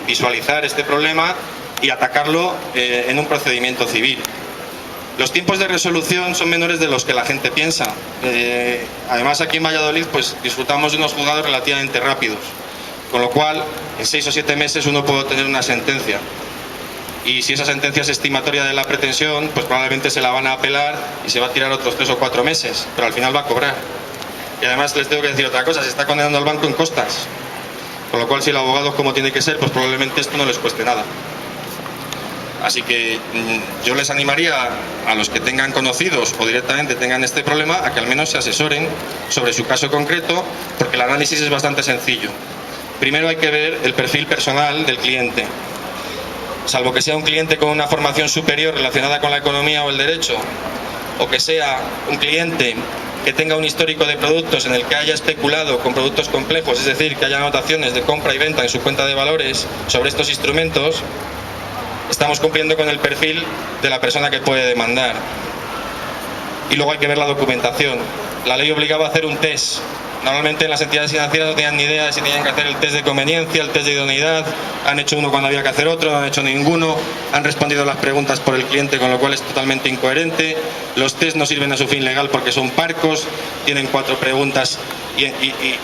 visualizar este problema y atacarlo en un procedimiento civil. Los tiempos de resolución son menores de los que la gente piensa. Además, aquí en Valladolid pues disfrutamos de unos juzgados relativamente rápidos, con lo cual en 6 o 7 meses uno puede obtener una sentencia. Y si esa sentencia es estimatoria de la pretensión, pues probablemente se la van a apelar y se va a tirar otros 3 o 4 meses, pero al final va a cobrar. Y además les tengo que decir otra cosa, se está condenando al banco en costas, con lo cual si el abogado es como tiene que ser, pues probablemente esto no les cueste nada. Así que yo les animaría a los que tengan conocidos o directamente tengan este problema a que al menos se asesoren sobre su caso concreto, porque el análisis es bastante sencillo. Primero hay que ver el perfil personal del cliente. Salvo que sea un cliente con una formación superior relacionada con la economía o el derecho, o que sea un cliente que tenga un histórico de productos en el que haya especulado con productos complejos, es decir, que haya anotaciones de compra y venta en su cuenta de valores sobre estos instrumentos, estamos cumpliendo con el perfil de la persona que puede demandar. Y luego hay que ver la documentación. La ley obligaba a hacer un test. Normalmente las entidades financieras no tenían ni idea de si tenían que hacer el test de conveniencia, el test de idoneidad. Han hecho uno cuando había que hacer otro, no han hecho ninguno. Han respondido las preguntas por el cliente, con lo cual es totalmente incoherente. Los test no sirven a su fin legal porque son parcos, tienen 4 preguntas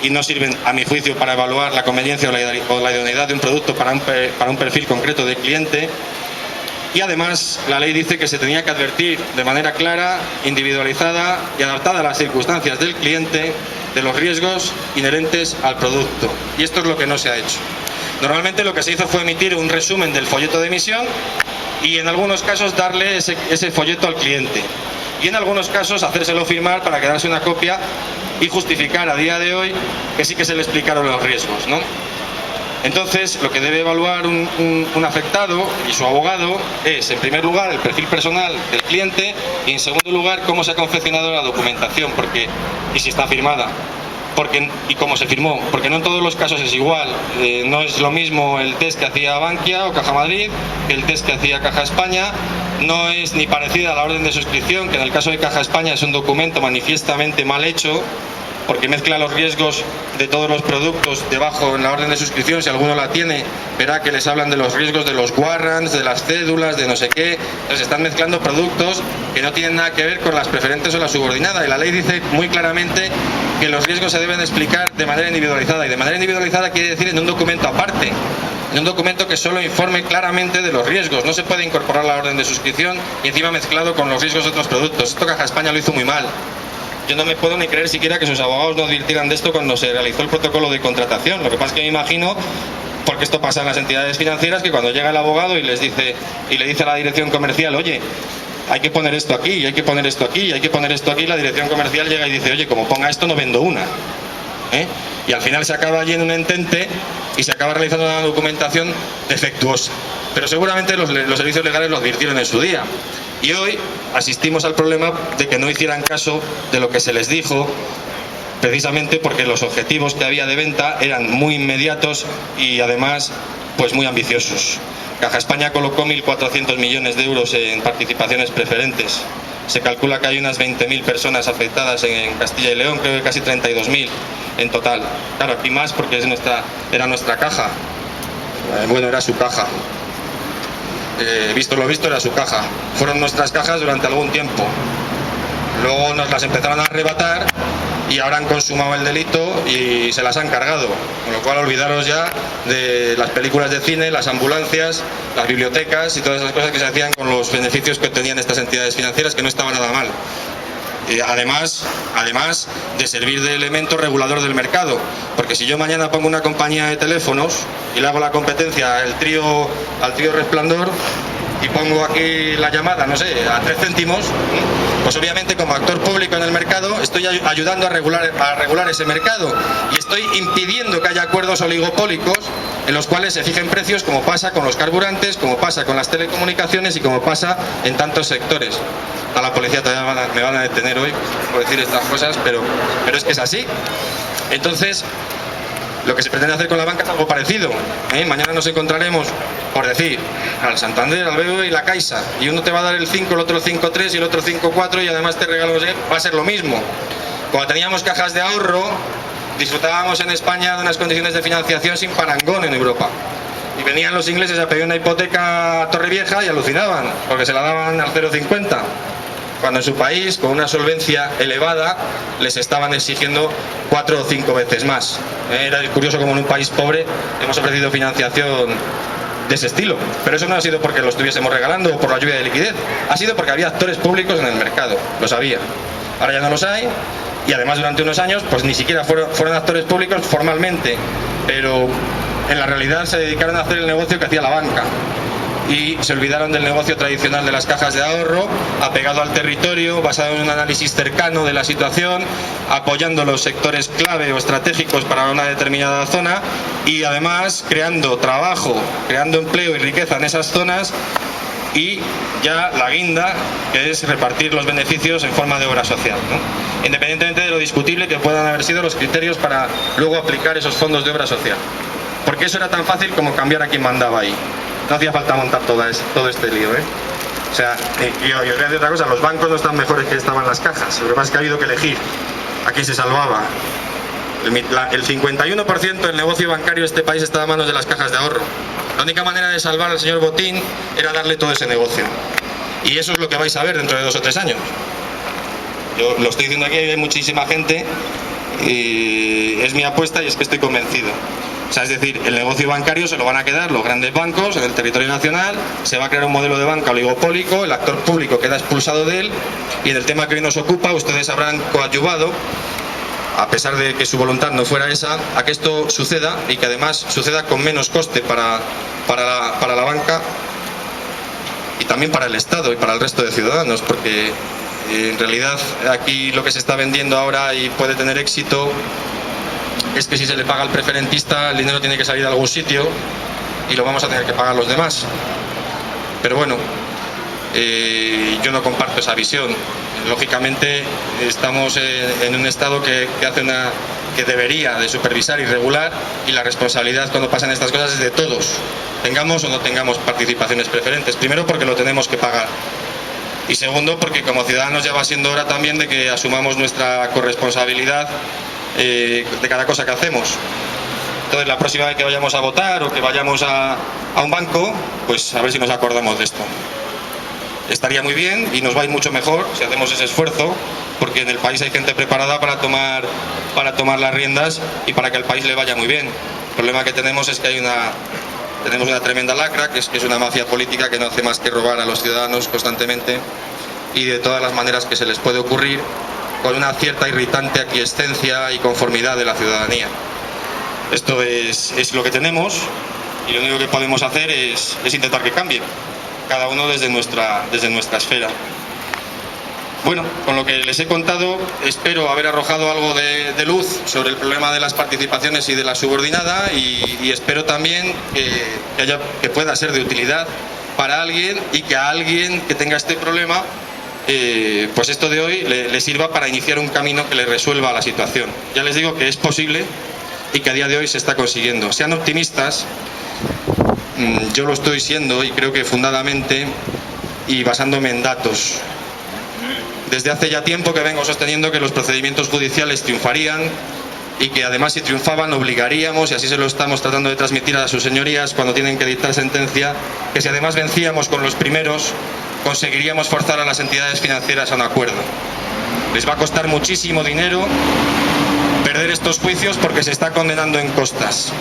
y no sirven, a mi juicio, para evaluar la conveniencia o la idoneidad de un producto para un perfil concreto de cliente. Y además la ley dice que se tenía que advertir de manera clara, individualizada y adaptada a las circunstancias del cliente de los riesgos inherentes al producto. Y esto es lo que no se ha hecho. Normalmente lo que se hizo fue emitir un resumen del folleto de emisión y en algunos casos darle ese folleto al cliente. Y en algunos casos hacérselo firmar para quedarse una copia y justificar a día de hoy que sí que se le explicaron los riesgos, ¿no? Entonces, lo que debe evaluar un afectado y su abogado es, en primer lugar, el perfil personal del cliente y, en segundo lugar, cómo se ha confeccionado la documentación y si está firmada y cómo se firmó, porque no en todos los casos es igual. No es lo mismo el test que hacía Bankia o Caja Madrid que el test que hacía Caja España. No es ni parecida a la orden de suscripción, que en el caso de Caja España es un documento manifiestamente mal hecho, porque mezcla los riesgos de todos los productos debajo en la orden de suscripción. Si alguno la tiene, verá que les hablan de los riesgos de los warrants, de las cédulas, de no sé qué. Entonces están mezclando productos que no tienen nada que ver con las preferentes o la subordinada. Y la ley dice muy claramente que los riesgos se deben explicar de manera individualizada. Y de manera individualizada quiere decir en un documento aparte, en un documento que solo informe claramente de los riesgos. No se puede incorporar la orden de suscripción y encima mezclado con los riesgos de otros productos. Esto Caja España lo hizo muy mal. Yo no me puedo ni creer siquiera que sus abogados no advirtieran de esto cuando se realizó el protocolo de contratación. Lo que pasa es que me imagino, porque esto pasa en las entidades financieras, que cuando llega el abogado y le dice a la dirección comercial, oye, hay que poner esto aquí, hay que poner esto aquí, hay que poner esto aquí, la dirección comercial llega y dice, oye, como ponga esto no vendo una. Y al final se acaba allí en un entente y se acaba realizando una documentación defectuosa. Pero seguramente los servicios legales lo advirtieron en su día. Y hoy asistimos al problema de que no hicieran caso de lo que se les dijo, precisamente porque los objetivos que había de venta eran muy inmediatos y además pues muy ambiciosos. Caja España colocó 1.400 millones de euros en participaciones preferentes. Se calcula que hay unas 20.000 personas afectadas en Castilla y León, creo que casi 32.000 en total. Claro, aquí más porque era nuestra caja. Bueno, era su caja. Visto lo visto, era su caja. Fueron nuestras cajas durante algún tiempo. Luego nos las empezaron a arrebatar y ahora han consumado el delito y se las han cargado. Con lo cual olvidaros ya de las películas de cine, las ambulancias, las bibliotecas y todas esas cosas que se hacían con los beneficios que obtenían estas entidades financieras, que no estaba nada mal. Además de servir de elemento regulador del mercado, porque si yo mañana pongo una compañía de teléfonos y le hago la competencia al trío Resplandor y pongo aquí la llamada, no sé, a 3 céntimos, Pues obviamente como actor público en el mercado estoy ayudando a regular ese mercado y estoy impidiendo que haya acuerdos oligopólicos en los cuales se fijen precios, como pasa con los carburantes, como pasa con las telecomunicaciones y como pasa en tantos sectores. A la policía todavía me van a detener hoy por decir estas cosas, pero es que es así. Entonces, lo que se pretende hacer con la banca es algo parecido. Mañana nos encontraremos, por decir, al Santander, al BBVA y la Caixa, y uno te va a dar el 5, el otro 5,3 y el otro 5,4 y además te regalamos, va a ser lo mismo. Cuando teníamos cajas de ahorro, disfrutábamos en España de unas condiciones de financiación sin parangón en Europa. Y venían los ingleses a pedir una hipoteca a Torrevieja y alucinaban, porque se la daban al 0,50. Cuando en su país, con una solvencia elevada, les estaban exigiendo 4 o 5 veces más. Era curioso como en un país pobre hemos ofrecido financiación de ese estilo. Pero eso no ha sido porque lo estuviésemos regalando o por la lluvia de liquidez. Ha sido porque había actores públicos en el mercado. Los había. Ahora ya no los hay. Y además durante unos años pues ni siquiera fueron actores públicos formalmente. Pero en la realidad se dedicaron a hacer el negocio que hacía la banca. Y se olvidaron del negocio tradicional de las cajas de ahorro, apegado al territorio, basado en un análisis cercano de la situación, apoyando los sectores clave o estratégicos para una determinada zona y además creando trabajo, creando empleo y riqueza en esas zonas y ya la guinda, que es repartir los beneficios en forma de obra social, ¿no? Independientemente de lo discutible que puedan haber sido los criterios para luego aplicar esos fondos de obra social. Porque eso era tan fácil como cambiar a quien mandaba ahí. No hacía falta montar todo este lío, O sea, y os voy a decir otra cosa, los bancos no están mejores que estaban las cajas. Lo que pasa es que ha habido que elegir a quién se salvaba. El 51% del negocio bancario de este país está a manos de las cajas de ahorro. La única manera de salvar al señor Botín era darle todo ese negocio. Y eso es lo que vais a ver dentro de 2 o 3 años. Yo lo estoy diciendo aquí, hay muchísima gente y es mi apuesta y es que estoy convencido. O sea, es decir, el negocio bancario se lo van a quedar los grandes bancos en el territorio nacional, se va a crear un modelo de banca oligopólico, el actor público queda expulsado de él y en el tema que hoy nos ocupa ustedes habrán coadyuvado, a pesar de que su voluntad no fuera esa, a que esto suceda y que además suceda con menos coste para la banca y también para el Estado y para el resto de ciudadanos, porque en realidad aquí lo que se está vendiendo ahora y puede tener éxito es que si se le paga al preferentista el dinero tiene que salir de algún sitio y lo vamos a tener que pagar los demás. Pero bueno, yo no comparto esa visión. Lógicamente estamos en un Estado que debería de supervisar y regular, y la responsabilidad cuando pasan estas cosas es de todos, tengamos o no tengamos participaciones preferentes. Primero porque lo tenemos que pagar y segundo porque como ciudadanos ya va siendo hora también de que asumamos nuestra corresponsabilidad de cada cosa que hacemos. Entonces la próxima vez que vayamos a votar o que vayamos a un banco, pues a ver si nos acordamos de esto. Estaría muy bien y nos va a ir mucho mejor si hacemos ese esfuerzo, porque en el país hay gente preparada para tomar las riendas y para que al país le vaya muy bien. El problema que tenemos es que tenemos una tremenda lacra, que es una mafia política que no hace más que robar a los ciudadanos constantemente y de todas las maneras que se les puede ocurrir, con una cierta irritante aquiescencia y conformidad de la ciudadanía. Esto es lo que tenemos y lo único que podemos hacer es intentar que cambie, cada uno desde nuestra esfera. Bueno, con lo que les he contado espero haber arrojado algo de luz sobre el problema de las participaciones y de la subordinada y espero también que pueda ser de utilidad para alguien y que a alguien que tenga este problema pues esto de hoy le sirva para iniciar un camino que le resuelva la situación. Ya les digo que es posible y que a día de hoy se está consiguiendo. Sean optimistas, yo lo estoy siendo y creo que fundadamente y basándome en datos. Desde hace ya tiempo que vengo sosteniendo que los procedimientos judiciales triunfarían y que además si triunfaban obligaríamos, y así se lo estamos tratando de transmitir a sus señorías cuando tienen que dictar sentencia, que si además vencíamos con los primeros, conseguiríamos forzar a las entidades financieras a un acuerdo. Les va a costar muchísimo dinero perder estos juicios porque se está condenando en costas.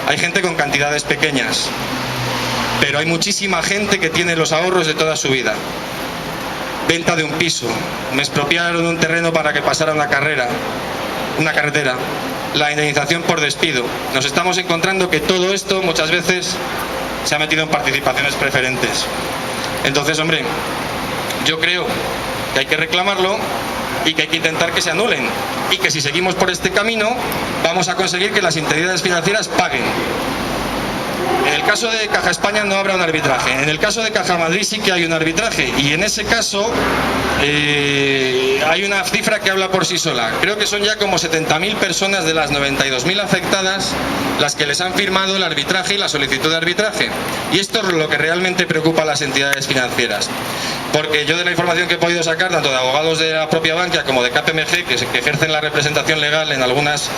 Hay gente con cantidades pequeñas, pero hay muchísima gente que tiene los ahorros de toda su vida. Venta de un piso, me expropiaron un terreno para que pasara una carretera, la indemnización por despido. Nos estamos encontrando que todo esto muchas veces se ha metido en participaciones preferentes. Entonces, hombre, yo creo que hay que reclamarlo y que hay que intentar que se anulen, y que si seguimos por este camino vamos a conseguir que las entidades financieras paguen. En el caso de Caja España no habrá un arbitraje, en el caso de Caja Madrid sí que hay un arbitraje, y en ese caso hay una cifra que habla por sí sola. Creo que son ya como 70.000 personas de las 92.000 afectadas las que les han firmado el arbitraje y la solicitud de arbitraje, y esto es lo que realmente preocupa a las entidades financieras, porque yo, de la información que he podido sacar tanto de abogados de la propia Bankia como de KPMG, que ejercen la representación legal en algunas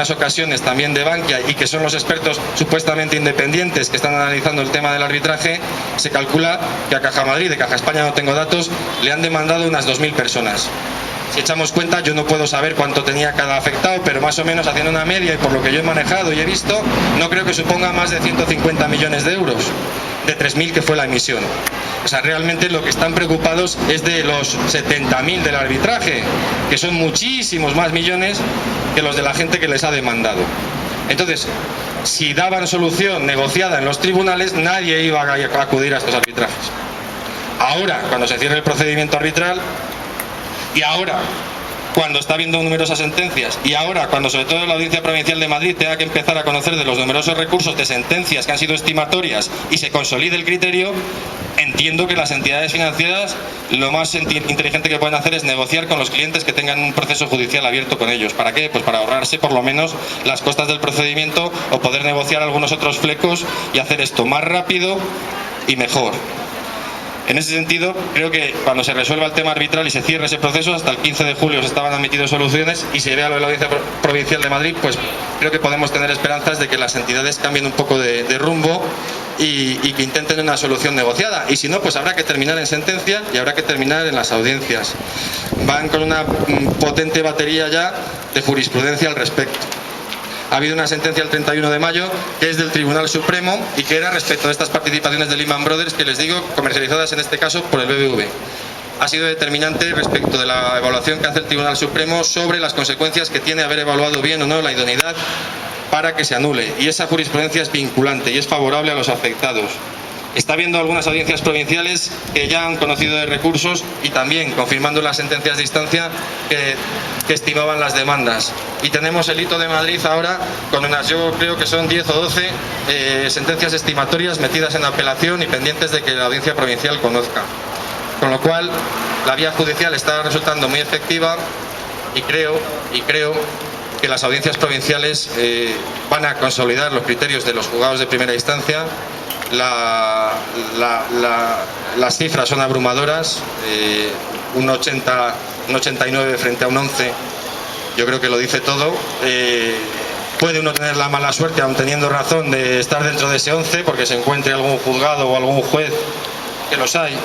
ocasiones también de Bankia, y que son los expertos supuestamente independientes que están analizando el tema del arbitraje, se calcula que a Caja Madrid, de Caja España no tengo datos, le han demandado unas 2.000 personas. Si echamos cuenta, yo no puedo saber cuánto tenía cada afectado, pero más o menos haciendo una media, y por lo que yo he manejado y he visto, no creo que suponga más de 150 millones de euros, de 3.000 que fue la emisión. O sea, realmente lo que están preocupados es de los 70.000 del arbitraje, que son muchísimos más millones que los de la gente que les ha demandado. Entonces, si daban solución negociada en los tribunales, nadie iba a acudir a estos arbitrajes. Ahora, cuando se cierre el procedimiento arbitral, y ahora, cuando está habiendo numerosas sentencias, y ahora, cuando sobre todo la Audiencia Provincial de Madrid tenga que empezar a conocer de los numerosos recursos de sentencias que han sido estimatorias y se consolide el criterio, entiendo que las entidades financieras lo más inteligente que pueden hacer es negociar con los clientes que tengan un proceso judicial abierto con ellos. ¿Para qué? Pues para ahorrarse por lo menos las costas del procedimiento, o poder negociar algunos otros flecos y hacer esto más rápido y mejor. En ese sentido, creo que cuando se resuelva el tema arbitral y se cierre ese proceso, hasta el 15 de julio se estaban admitiendo soluciones, y se vea lo de la Audiencia Provincial de Madrid, pues creo que podemos tener esperanzas de que las entidades cambien un poco de rumbo y que intenten una solución negociada. Y si no, pues habrá que terminar en sentencia y habrá que terminar en las audiencias. Van con una potente batería ya de jurisprudencia al respecto. Ha habido una sentencia el 31 de mayo que es del Tribunal Supremo y que era respecto a estas participaciones de Lehman Brothers, que les digo, comercializadas en este caso por el BBV. Ha sido determinante respecto de la evaluación que hace el Tribunal Supremo sobre las consecuencias que tiene haber evaluado bien o no la idoneidad para que se anule. Y esa jurisprudencia es vinculante y es favorable a los afectados. Está habiendo algunas audiencias provinciales que ya han conocido de recursos y también confirmando las sentencias de instancia que estimaban las demandas. Y tenemos el hito de Madrid ahora con unas, yo creo que son 10 o 12 sentencias estimatorias metidas en apelación y pendientes de que la audiencia provincial conozca. Con lo cual, la vía judicial está resultando muy efectiva, y creo que las audiencias provinciales van a consolidar los criterios de los juzgados de primera instancia. Las cifras son abrumadoras, un 89 frente a un 11, yo creo que lo dice todo. Puede uno tener la mala suerte, aun teniendo razón, de estar dentro de ese 11, porque se encuentre algún juzgado o algún juez, que los hay,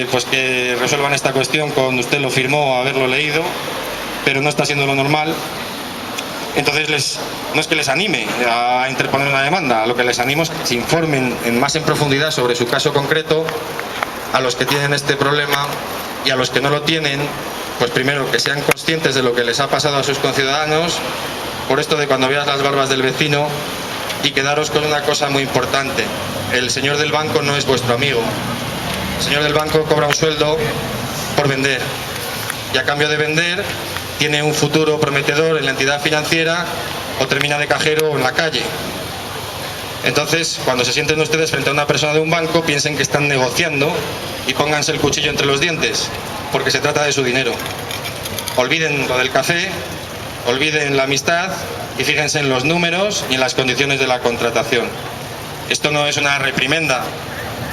pues que resuelvan esta cuestión con usted lo firmó, haberlo leído, pero no está siendo lo normal. Entonces no es que les anime a interponer una demanda, lo que les animo es que se informen más en profundidad sobre su caso concreto, a los que tienen este problema, y a los que no lo tienen, pues primero que sean conscientes de lo que les ha pasado a sus conciudadanos, por esto de cuando veas las barbas del vecino, y quedaros con una cosa muy importante: el señor del banco no es vuestro amigo. El señor del banco cobra un sueldo por vender, y a cambio de vender tiene un futuro prometedor en la entidad financiera, o termina de cajero o en la calle. Entonces, cuando se sienten ustedes frente a una persona de un banco, piensen que están negociando y pónganse el cuchillo entre los dientes, porque se trata de su dinero. Olviden lo del café, olviden la amistad y fíjense en los números y en las condiciones de la contratación. Esto no es una reprimenda,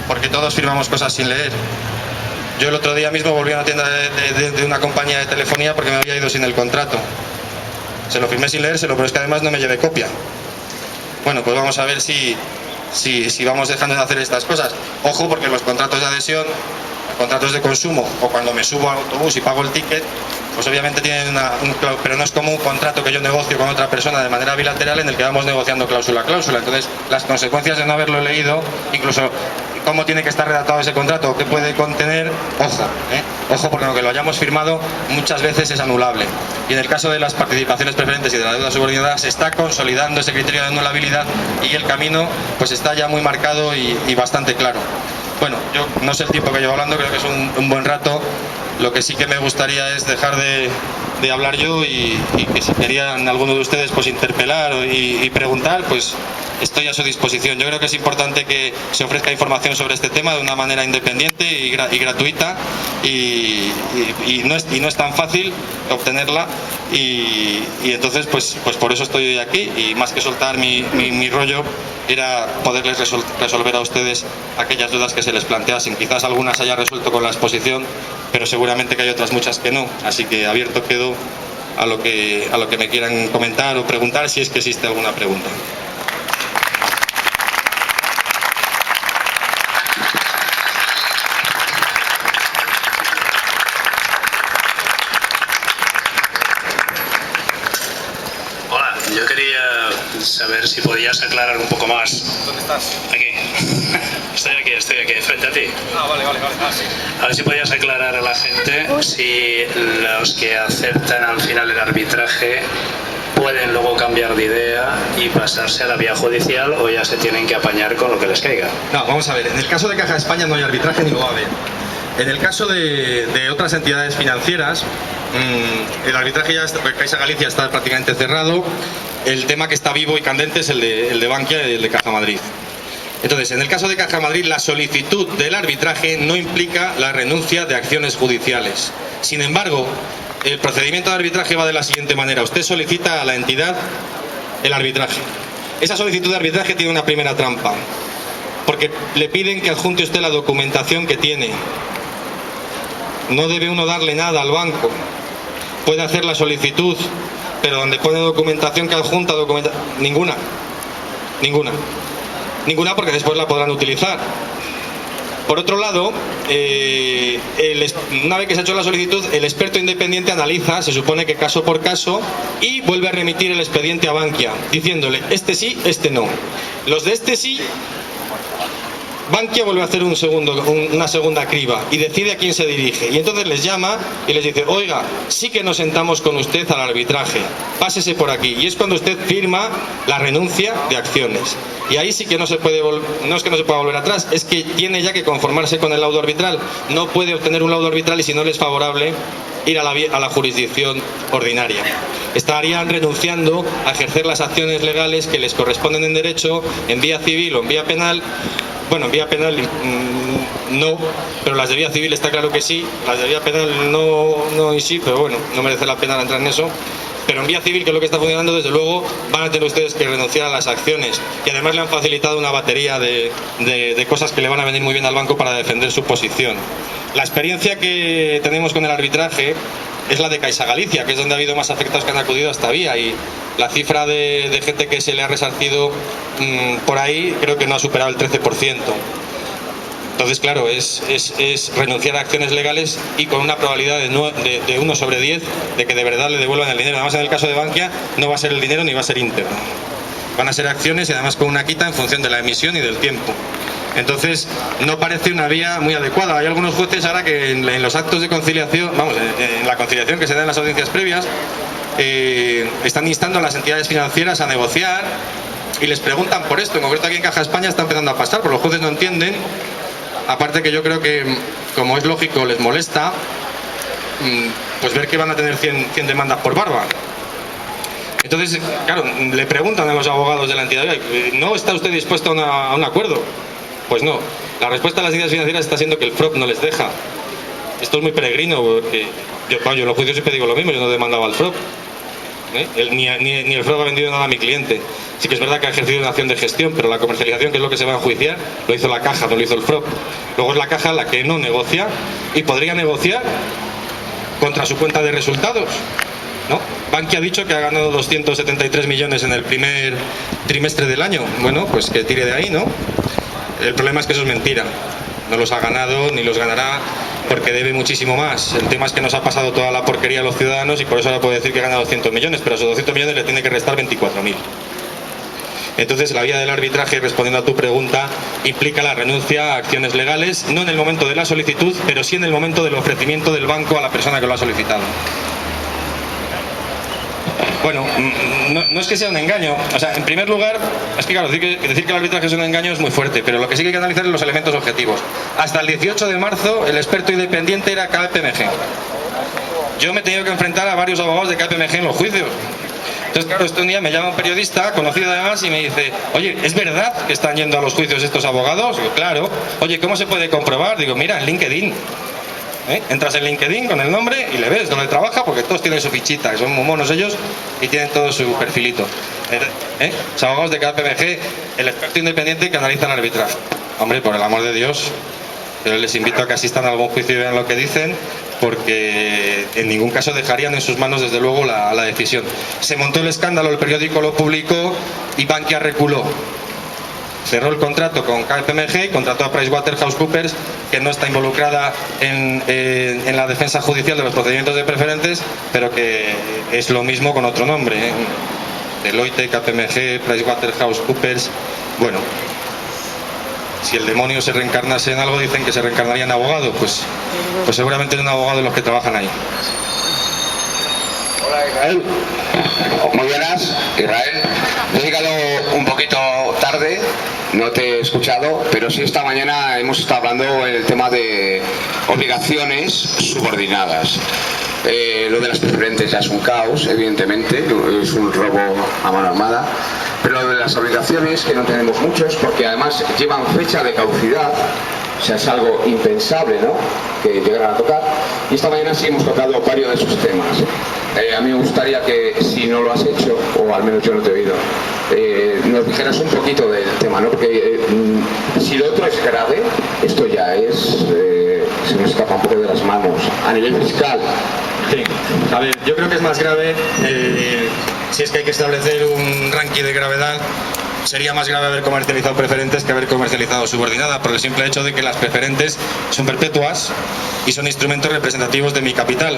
porque todos firmamos cosas sin leer. Yo el otro día mismo volví a una tienda de una compañía de telefonía porque me había ido sin el contrato. Se lo firmé sin leérselo, pero es que además no me llevé copia. Bueno, pues vamos a ver si vamos dejando de hacer estas cosas. Ojo, porque los contratos de adhesión, contratos de consumo, o cuando me subo al autobús y pago el ticket, pues obviamente tienen pero no es como un contrato que yo negocio con otra persona de manera bilateral, en el que vamos negociando cláusula a cláusula. Entonces, las consecuencias de no haberlo leído, incluso cómo tiene que estar redactado ese contrato, qué puede contener, ojo, porque aunque lo hayamos firmado, muchas veces es anulable. Y en el caso de las participaciones preferentes y de la deuda subordinada, se está consolidando ese criterio de anulabilidad, y el camino pues está ya muy marcado y bastante claro. Bueno, yo no sé el tiempo que llevo hablando, creo que es un buen rato. Lo que sí que me gustaría es dejar de hablar yo y que si querían alguno de ustedes pues interpelar y preguntar, pues estoy a su disposición. Yo creo que es importante que se ofrezca información sobre este tema de una manera independiente y gratuita y no es tan fácil obtenerla y entonces pues por eso estoy hoy aquí y más que soltar mi rollo era poderles resolver a ustedes aquellas dudas que se les planteasen. Quizás algunas haya resuelto con la exposición, pero seguramente que hay otras muchas que no, así que abierto quedo a lo que me quieran comentar o preguntar, si es que existe alguna pregunta. Hola, yo quería saber si podías aclarar un poco más. ¿Dónde estás? Aquí. Estoy aquí, frente a ti. Vale. Sí. A ver si podías aclarar a la gente si los que aceptan al final el arbitraje pueden luego cambiar de idea y pasarse a la vía judicial o ya se tienen que apañar con lo que les caiga. No, vamos a ver, en el caso de Caja de España no hay arbitraje ni lo va a haber. En el caso de otras entidades financieras, el arbitraje ya está, Caixa Galicia está prácticamente cerrado. El tema que está vivo y candente es el de Bankia y el de Caja Madrid. Entonces, en el caso de Caja Madrid, la solicitud del arbitraje no implica la renuncia de acciones judiciales. Sin embargo, el procedimiento de arbitraje va de la siguiente manera. Usted solicita a la entidad el arbitraje. Esa solicitud de arbitraje tiene una primera trampa, porque le piden que adjunte usted la documentación que tiene. No debe uno darle nada al banco. Puede hacer la solicitud, pero donde pone documentación que adjunta, ninguna, porque después la podrán utilizar. Por otro lado, una vez que se ha hecho la solicitud, el experto independiente analiza, se supone que caso por caso, y vuelve a remitir el expediente a Bankia, diciéndole, este sí, este no. Los de este sí, Bankia vuelve a hacer una segunda criba y decide a quién se dirige. Y entonces les llama y les dice, oiga, sí que nos sentamos con usted al arbitraje, pásese por aquí. Y es cuando usted firma la renuncia de acciones. Y ahí sí que no es que no se pueda volver atrás, es que tiene ya que conformarse con el laudo arbitral. No puede obtener un laudo arbitral y si no le es favorable ir a la jurisdicción ordinaria. Estarían renunciando a ejercer las acciones legales que les corresponden en derecho, en vía civil o en vía penal. Bueno, en vía penal no, pero las de vía civil está claro que sí, las de vía penal no y sí, pero bueno, no merece la pena entrar en eso. Pero en vía civil, que es lo que está funcionando, desde luego van a tener ustedes que renunciar a las acciones y además le han facilitado una batería de cosas que le van a venir muy bien al banco para defender su posición. La experiencia que tenemos con el arbitraje es la de Caixa Galicia, que es donde ha habido más afectados que han acudido a esta vía, y la cifra de gente que se le ha resarcido por ahí creo que no ha superado el 13%. Entonces, claro, es renunciar a acciones legales y con una probabilidad de 1 sobre 10 de que de verdad le devuelvan el dinero. Además, en el caso de Bankia no va a ser el dinero ni va a ser íntegro. Van a ser acciones y además con una quita en función de la emisión y del tiempo. Entonces, no parece una vía muy adecuada. Hay algunos jueces ahora que en los actos de conciliación, en la conciliación que se da en las audiencias previas, están instando a las entidades financieras a negociar y les preguntan por esto. En concreto aquí en Caja España está empezando a pasar, porque los jueces no entienden. Aparte que yo creo que, como es lógico, les molesta pues ver que van a tener 100 demandas por barba. Entonces, claro, le preguntan a los abogados de la entidad, ¿no está usted dispuesto a un acuerdo? Pues no. La respuesta de las entidades financieras está siendo que el FROP no les deja. Esto es muy peregrino, porque yo en los juicios siempre digo lo mismo, yo no demandaba al FROP. Ni el FROP ha vendido nada a mi cliente. Sí que es verdad que ha ejercido una acción de gestión, pero la comercialización, que es lo que se va a enjuiciar, lo hizo la Caja, no lo hizo el FROP. Luego es la Caja la que no negocia y podría negociar contra su cuenta de resultados, ¿no? Bankia ha dicho que ha ganado 273 millones en el primer trimestre del año. Bueno, pues que tire de ahí, ¿no? El problema es que eso es mentira. No los ha ganado ni los ganará porque debe muchísimo más. El tema es que nos ha pasado toda la porquería a los ciudadanos y por eso ahora puede decir que ha ganado 200 millones, pero a esos 200 millones le tiene que restar 24.000. Entonces, la vía del arbitraje, respondiendo a tu pregunta, implica la renuncia a acciones legales, no en el momento de la solicitud, pero sí en el momento del ofrecimiento del banco a la persona que lo ha solicitado. Bueno, no es que sea un engaño. O sea, en primer lugar, es que claro, decir que el arbitraje es un engaño es muy fuerte, pero lo que sí que hay que analizar es los elementos objetivos. Hasta el 18 de marzo, el experto independiente era KPMG. Yo me he tenido que enfrentar a varios abogados de KPMG en los juicios. Entonces, claro, un día me llama un periodista, conocido además, y me dice: oye, ¿es verdad que están yendo a los juicios estos abogados? Digo, claro. Oye, ¿cómo se puede comprobar? Digo, mira, en LinkedIn. Entras en LinkedIn con el nombre y le ves dónde trabaja, porque todos tienen su fichita, que son muy monos ellos y tienen todo su perfilito. Los abogados de KPMG, el experto independiente que analiza el arbitraje. Hombre, por el amor de Dios, yo les invito a que asistan a algún juicio y vean lo que dicen, porque en ningún caso dejarían en sus manos, desde luego, la decisión. Se montó el escándalo, el periódico lo publicó y Bankia reculó. Cerró el contrato con KPMG, contrató a PricewaterhouseCoopers, que no está involucrada en la defensa judicial de los procedimientos de preferentes, pero que es lo mismo con otro nombre. Deloitte, KPMG, PricewaterhouseCoopers. Bueno, si el demonio se reencarnase en algo, dicen que se reencarnaría en abogado, pues seguramente en un abogado de los que trabajan ahí. Hola, Israel. Muy buenas, Israel. He llegado un poquito tarde, no te he escuchado, pero sí esta mañana hemos estado hablando en el tema de obligaciones subordinadas. Lo de las preferentes ya es un caos, evidentemente, es un robo a mano armada, pero lo de las obligaciones, que no tenemos muchos, porque además llevan fecha de caducidad. O sea, es algo impensable, ¿no?, que llegaran a tocar. Y esta mañana sí hemos tocado varios de esos temas. A mí me gustaría que, si no lo has hecho, o al menos yo no te he oído, nos dijeras un poquito del tema, ¿no? Porque si lo otro es grave, esto ya es... se nos escapa un poco de las manos. A nivel fiscal... Sí. A ver, yo creo que es más grave, si es que hay que establecer un ranking de gravedad, sería más grave haber comercializado preferentes que haber comercializado subordinada, por el simple hecho de que las preferentes son perpetuas y son instrumentos representativos de mi capital.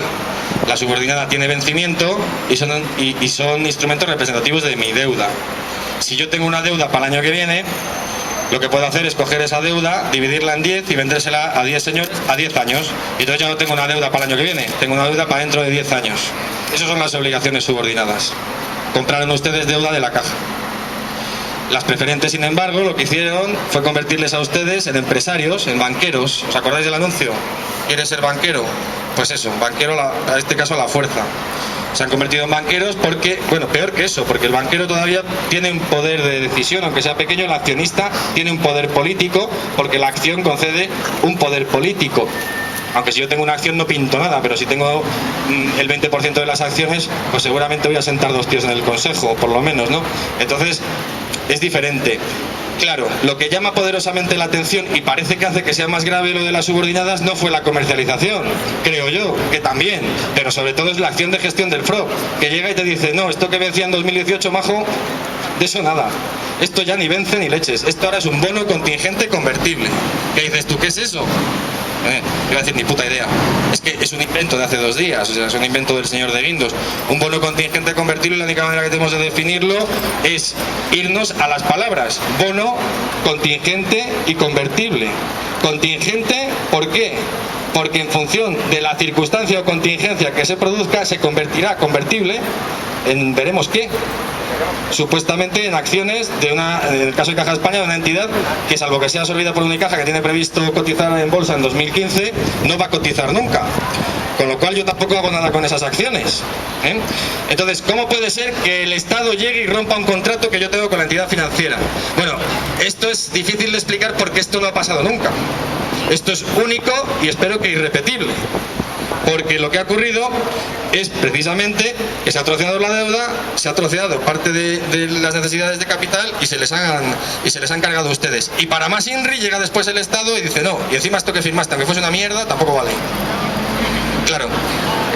La subordinada tiene vencimiento y son instrumentos representativos de mi deuda. Si yo tengo una deuda para el año que viene, lo que puedo hacer es coger esa deuda, dividirla en 10 y vendérsela a 10 señores a 10 años. Y entonces ya no tengo una deuda para el año que viene, tengo una deuda para dentro de 10 años. Esas son las obligaciones subordinadas. Compraron ustedes deuda de la caja. Las preferentes, sin embargo, lo que hicieron fue convertirles a ustedes en empresarios, en banqueros. ¿Os acordáis del anuncio? ¿Quieres ser banquero? Pues eso, banquero, en este caso a la fuerza. Se han convertido en banqueros porque, bueno, peor que eso, porque el banquero todavía tiene un poder de decisión, aunque sea pequeño. El accionista tiene un poder político, porque la acción concede un poder político. Aunque si yo tengo una acción no pinto nada, pero si tengo el 20% de las acciones, pues seguramente voy a sentar 2 tíos en el consejo, por lo menos, ¿no? Entonces, es diferente. Claro, lo que llama poderosamente la atención y parece que hace que sea más grave lo de las subordinadas no fue la comercialización, creo yo, que también, pero sobre todo es la acción de gestión del FROB, que llega y te dice: no, esto que vencía en 2018, majo, de eso nada, esto ya ni vence ni leches, esto ahora es un bono contingente convertible. ¿Qué dices tú? ¿Qué es eso? Iba a decir, ni puta idea. Es que es un invento de hace 2 días, o sea, es un invento del señor de Guindos. Un bono contingente convertible, la única manera que tenemos de definirlo es irnos a las palabras: bono, contingente y convertible. Contingente, ¿por qué? Porque en función de la circunstancia o contingencia que se produzca, se convertirá convertible en veremos qué. Supuestamente en acciones de una, en el caso de Caja España, de una entidad que, salvo que sea absorbida por Unicaja, que tiene previsto cotizar en bolsa en 2015, no va a cotizar nunca. Con lo cual yo tampoco hago nada con esas acciones. Entonces, ¿cómo puede ser que el Estado llegue y rompa un contrato que yo tengo con la entidad financiera? Bueno, esto es difícil de explicar porque esto no ha pasado nunca. Esto es único y espero que irrepetible. Porque lo que ha ocurrido es precisamente que se ha troceado la deuda, se ha troceado parte de las necesidades de capital y se les han cargado ustedes. Y para más INRI llega después el Estado y dice: no, y encima esto que firmaste, aunque fuese una mierda, tampoco vale. Claro,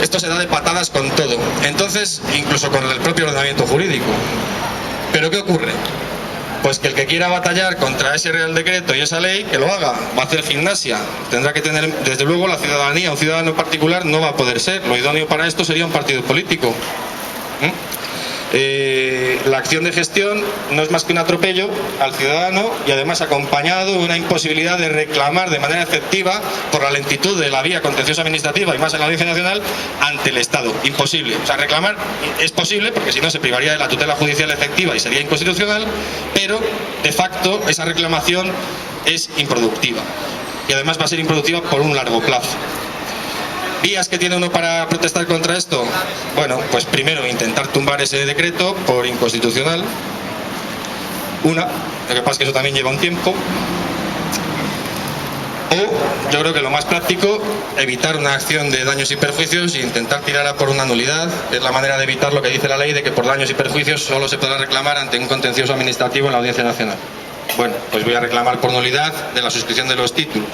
esto se da de patadas con todo. Entonces, incluso con el propio ordenamiento jurídico. ¿Pero qué ocurre? Pues que el que quiera batallar contra ese Real Decreto y esa ley, que lo haga, va a hacer gimnasia. Tendrá que tener, desde luego, la ciudadanía. Un ciudadano particular no va a poder ser. Lo idóneo para esto sería un partido político. La acción de gestión no es más que un atropello al ciudadano y además acompañado de una imposibilidad de reclamar de manera efectiva por la lentitud de la vía contenciosa administrativa y más en la Audiencia Nacional ante el Estado. Imposible. O sea, reclamar es posible porque si no se privaría de la tutela judicial efectiva y sería inconstitucional, pero de facto esa reclamación es improductiva y además va a ser improductiva por un largo plazo. ¿Vías que tiene uno para protestar contra esto? Bueno, pues primero intentar tumbar ese decreto por inconstitucional. Lo que pasa es que eso también lleva un tiempo. O, yo creo que lo más práctico, evitar una acción de daños y perjuicios e intentar tirar a por una nulidad. Es la manera de evitar lo que dice la ley de que por daños y perjuicios solo se podrá reclamar ante un contencioso administrativo en la Audiencia Nacional. Bueno, pues voy a reclamar por nulidad de la suscripción de los títulos.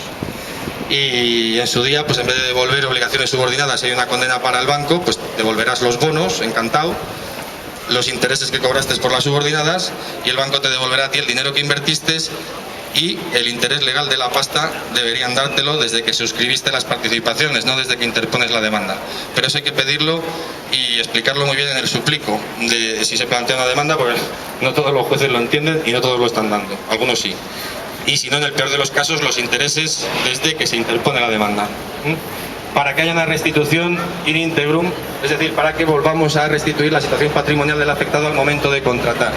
Y en su día, pues en vez de devolver obligaciones subordinadas, si hay una condena para el banco, pues devolverás los bonos, encantado, los intereses que cobraste por las subordinadas, y el banco te devolverá a ti el dinero que invertiste, y el interés legal de la pasta deberían dártelo desde que suscribiste las participaciones, no desde que interpones la demanda. Pero eso hay que pedirlo y explicarlo muy bien en el suplico de si se plantea una demanda, porque no todos los jueces lo entienden y no todos lo están dando, algunos sí. Y si no, en el peor de los casos, los intereses desde que se interpone la demanda. Para que haya una restitución in integrum, es decir, para que volvamos a restituir la situación patrimonial del afectado al momento de contratar.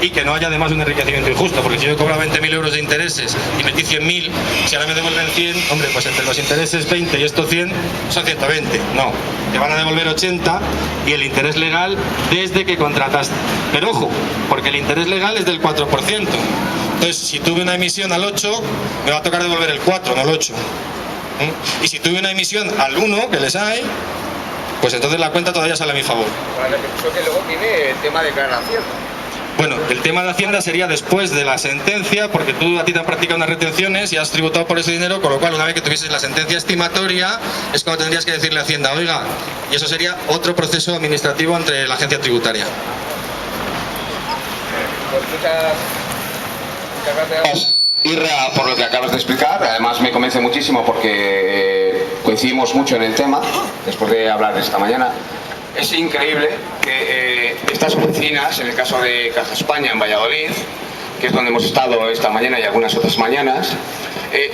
Y que no haya además un enriquecimiento injusto, porque si yo cobro 20.000 euros de intereses y metí 100.000, si ahora me devuelven 100, hombre, pues entre los intereses 20 y estos 100 son 120. No, te van a devolver 80 y el interés legal desde que contrataste. Pero ojo, porque el interés legal es del 4%. Entonces, si tuve una emisión al 8, me va a tocar devolver el 4, no el 8. Y si tuve una emisión al 1, que les hay, pues entonces la cuenta todavía sale a mi favor. Eso que luego tiene el tema de declaración. Bueno, el tema de Hacienda sería después de la sentencia, porque tú a ti te han practicado unas retenciones y has tributado por ese dinero, con lo cual una vez que tuvieses la sentencia estimatoria es cuando tendrías que decirle a Hacienda, oiga, y eso sería otro proceso administrativo entre la agencia tributaria. Pues muchas gracias, Irra, por lo que acabas de explicar. Además me convence muchísimo porque coincidimos mucho en el tema después de hablar esta mañana. Es increíble que estas oficinas, en el caso de Caja España en Valladolid, que es donde hemos estado esta mañana y algunas otras mañanas,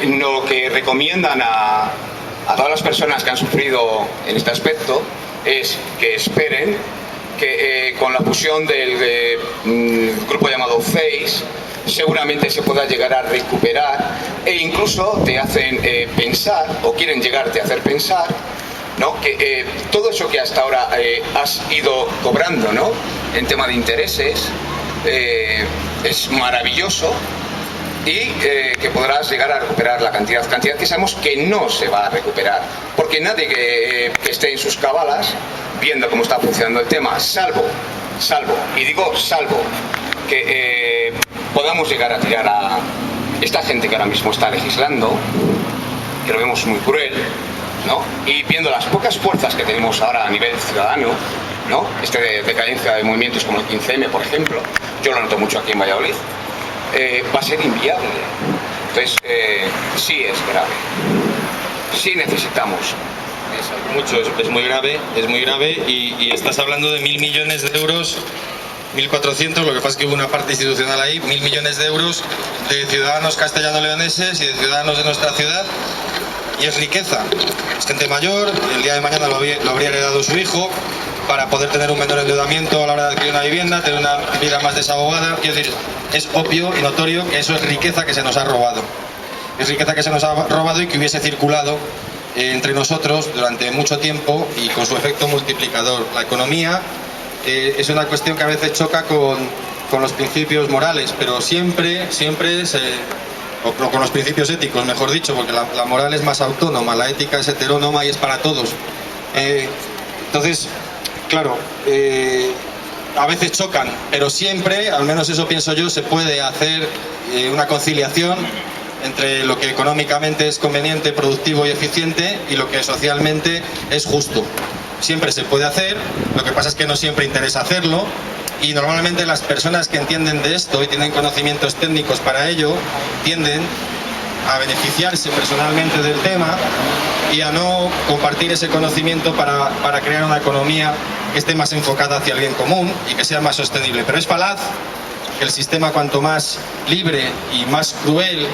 lo que recomiendan a todas las personas que han sufrido en este aspecto es que esperen que con la fusión del grupo llamado FACE seguramente se pueda llegar a recuperar, e incluso te hacen pensar, o quieren llegarte a hacer pensar, ¿no?, que todo eso que hasta ahora has ido cobrando, ¿no?, en tema de intereses, es maravilloso, y que podrás llegar a recuperar la cantidad que sabemos que no se va a recuperar, porque nadie que esté en sus cabalas viendo cómo está funcionando el tema, salvo, y digo salvo, que podamos llegar a tirar a esta gente que ahora mismo está legislando, que lo vemos muy cruel, ¿no?, y viendo las pocas fuerzas que tenemos ahora a nivel ciudadano, ¿no?, decadencia de movimientos como el 15M, por ejemplo, yo lo noto mucho aquí en Valladolid, va a ser inviable. Entonces, sí es grave, sí necesitamos. Mucho, es muy grave y estás hablando de 1.000 millones de euros, 1.400, lo que pasa es que hubo una parte institucional ahí, 1.000 millones de euros de ciudadanos castellano-leoneses y de ciudadanos de nuestra ciudad, y es riqueza, es gente mayor, el día de mañana lo habría heredado su hijo, para poder tener un menor endeudamiento a la hora de adquirir una vivienda, tener una vida más desahogada. Quiero decir, es obvio y notorio que eso es riqueza que se nos ha robado. Es riqueza que se nos ha robado y que hubiese circulado entre nosotros durante mucho tiempo y con su efecto multiplicador. La economía es una cuestión que a veces choca con los principios morales, pero siempre o con los principios éticos, mejor dicho, porque la moral es más autónoma, la ética es heterónoma y es para todos. Entonces, claro, a veces chocan, pero siempre, al menos eso pienso yo, se puede hacer una conciliación entre lo que económicamente es conveniente, productivo y eficiente y lo que socialmente es justo. Siempre se puede hacer, lo que pasa es que no siempre interesa hacerlo, y normalmente las personas que entienden de esto y tienen conocimientos técnicos para ello tienden a beneficiarse personalmente del tema y a no compartir ese conocimiento para crear una economía que esté más enfocada hacia el bien común y que sea más sostenible. Pero es falaz que el sistema, cuanto más libre y más cruel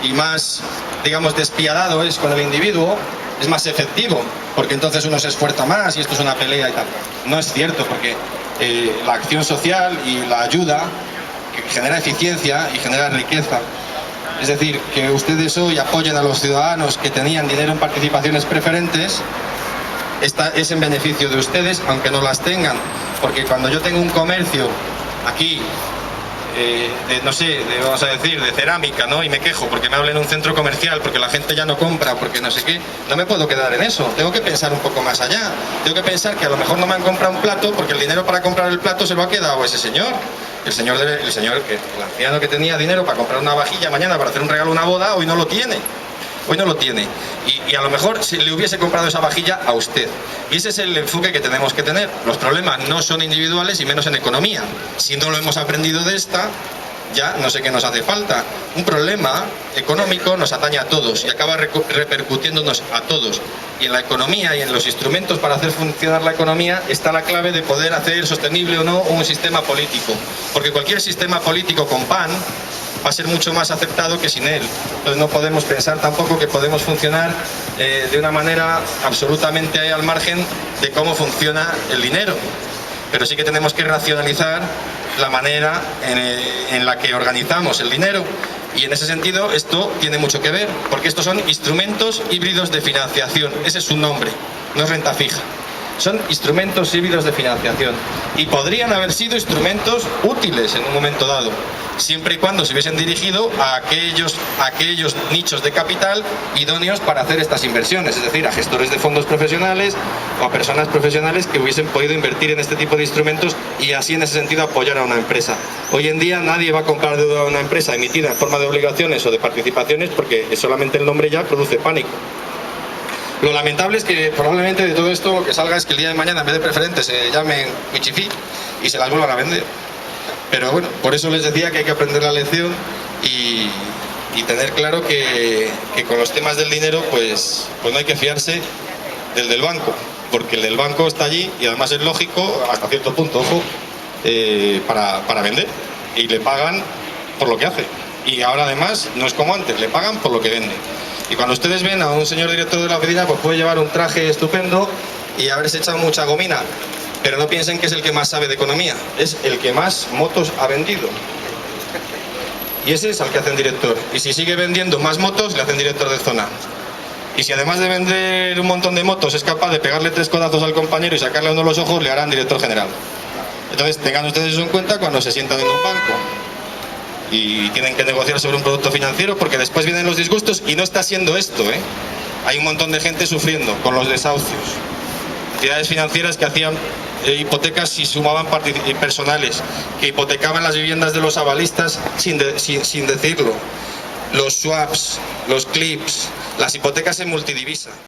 y más, digamos, despiadado es con el individuo, es más efectivo, porque entonces uno se esfuerza más y esto es una pelea y tal. No es cierto, porque la acción social y la ayuda que genera eficiencia y genera riqueza. Es decir, que ustedes hoy apoyen a los ciudadanos que tenían dinero en participaciones preferentes, es en beneficio de ustedes, aunque no las tengan, porque cuando yo tengo un comercio aquí, vamos a decir, de cerámica, ¿no? Y me quejo porque me hablen en un centro comercial, porque la gente ya no compra, porque no sé qué, no me puedo quedar en eso, tengo que pensar un poco más allá, tengo que pensar que a lo mejor no me han comprado un plato porque el dinero para comprar el plato se lo ha quedado ese señor, el anciano que tenía dinero para comprar una vajilla mañana para hacer un regalo a una boda, hoy no lo tiene. Hoy no lo tiene y a lo mejor si le hubiese comprado esa vajilla a usted. Y ese es el enfoque que tenemos que tener. Los problemas no son individuales y menos en economía. Si no lo hemos aprendido de esta, ya no sé qué nos hace falta. Un problema económico nos atañe a todos y acaba repercutiéndonos a todos. Y en la economía y en los instrumentos para hacer funcionar la economía está la clave de poder hacer sostenible o no un sistema político. Porque cualquier sistema político con pan va a ser mucho más aceptado que sin él. Entonces no podemos pensar tampoco que podemos funcionar de una manera absolutamente al margen de cómo funciona el dinero. Pero sí que tenemos que racionalizar la manera en la que organizamos el dinero. Y en ese sentido esto tiene mucho que ver, porque estos son instrumentos híbridos de financiación. Ese es su nombre, no es renta fija. Son instrumentos híbridos de financiación y podrían haber sido instrumentos útiles en un momento dado, siempre y cuando se hubiesen dirigido a aquellos nichos de capital idóneos para hacer estas inversiones, es decir, a gestores de fondos profesionales o a personas profesionales que hubiesen podido invertir en este tipo de instrumentos y así en ese sentido apoyar a una empresa. Hoy en día nadie va a comprar deuda a una empresa emitida en forma de obligaciones o de participaciones porque solamente el nombre ya produce pánico. Lo lamentable es que probablemente de todo esto lo que salga es que el día de mañana en vez de preferentes se llamen Wichifi y se las vuelvan a vender. Pero bueno, por eso les decía que hay que aprender la lección y tener claro que con los temas del dinero pues no hay que fiarse del banco, porque el del banco está allí y además es lógico hasta cierto punto, ojo, para vender y le pagan por lo que hace. Y ahora además no es como antes, le pagan por lo que vende. Y cuando ustedes ven a un señor director de la oficina, pues puede llevar un traje estupendo y haberse echado mucha gomina. Pero no piensen que es el que más sabe de economía, es el que más motos ha vendido. Y ese es al que hacen director. Y si sigue vendiendo más motos, le hacen director de zona. Y si además de vender un montón de motos es capaz de pegarle 3 codazos al compañero y sacarle a uno los ojos, le harán director general. Entonces tengan ustedes eso en cuenta cuando se sientan en un banco y tienen que negociar sobre un producto financiero, porque después vienen los disgustos y no está siendo esto, ¿eh? Hay un montón de gente sufriendo con los desahucios. Entidades financieras que hacían hipotecas y sumaban personales, que hipotecaban las viviendas de los avalistas sin decirlo. Los swaps, los clips, las hipotecas en multidivisa.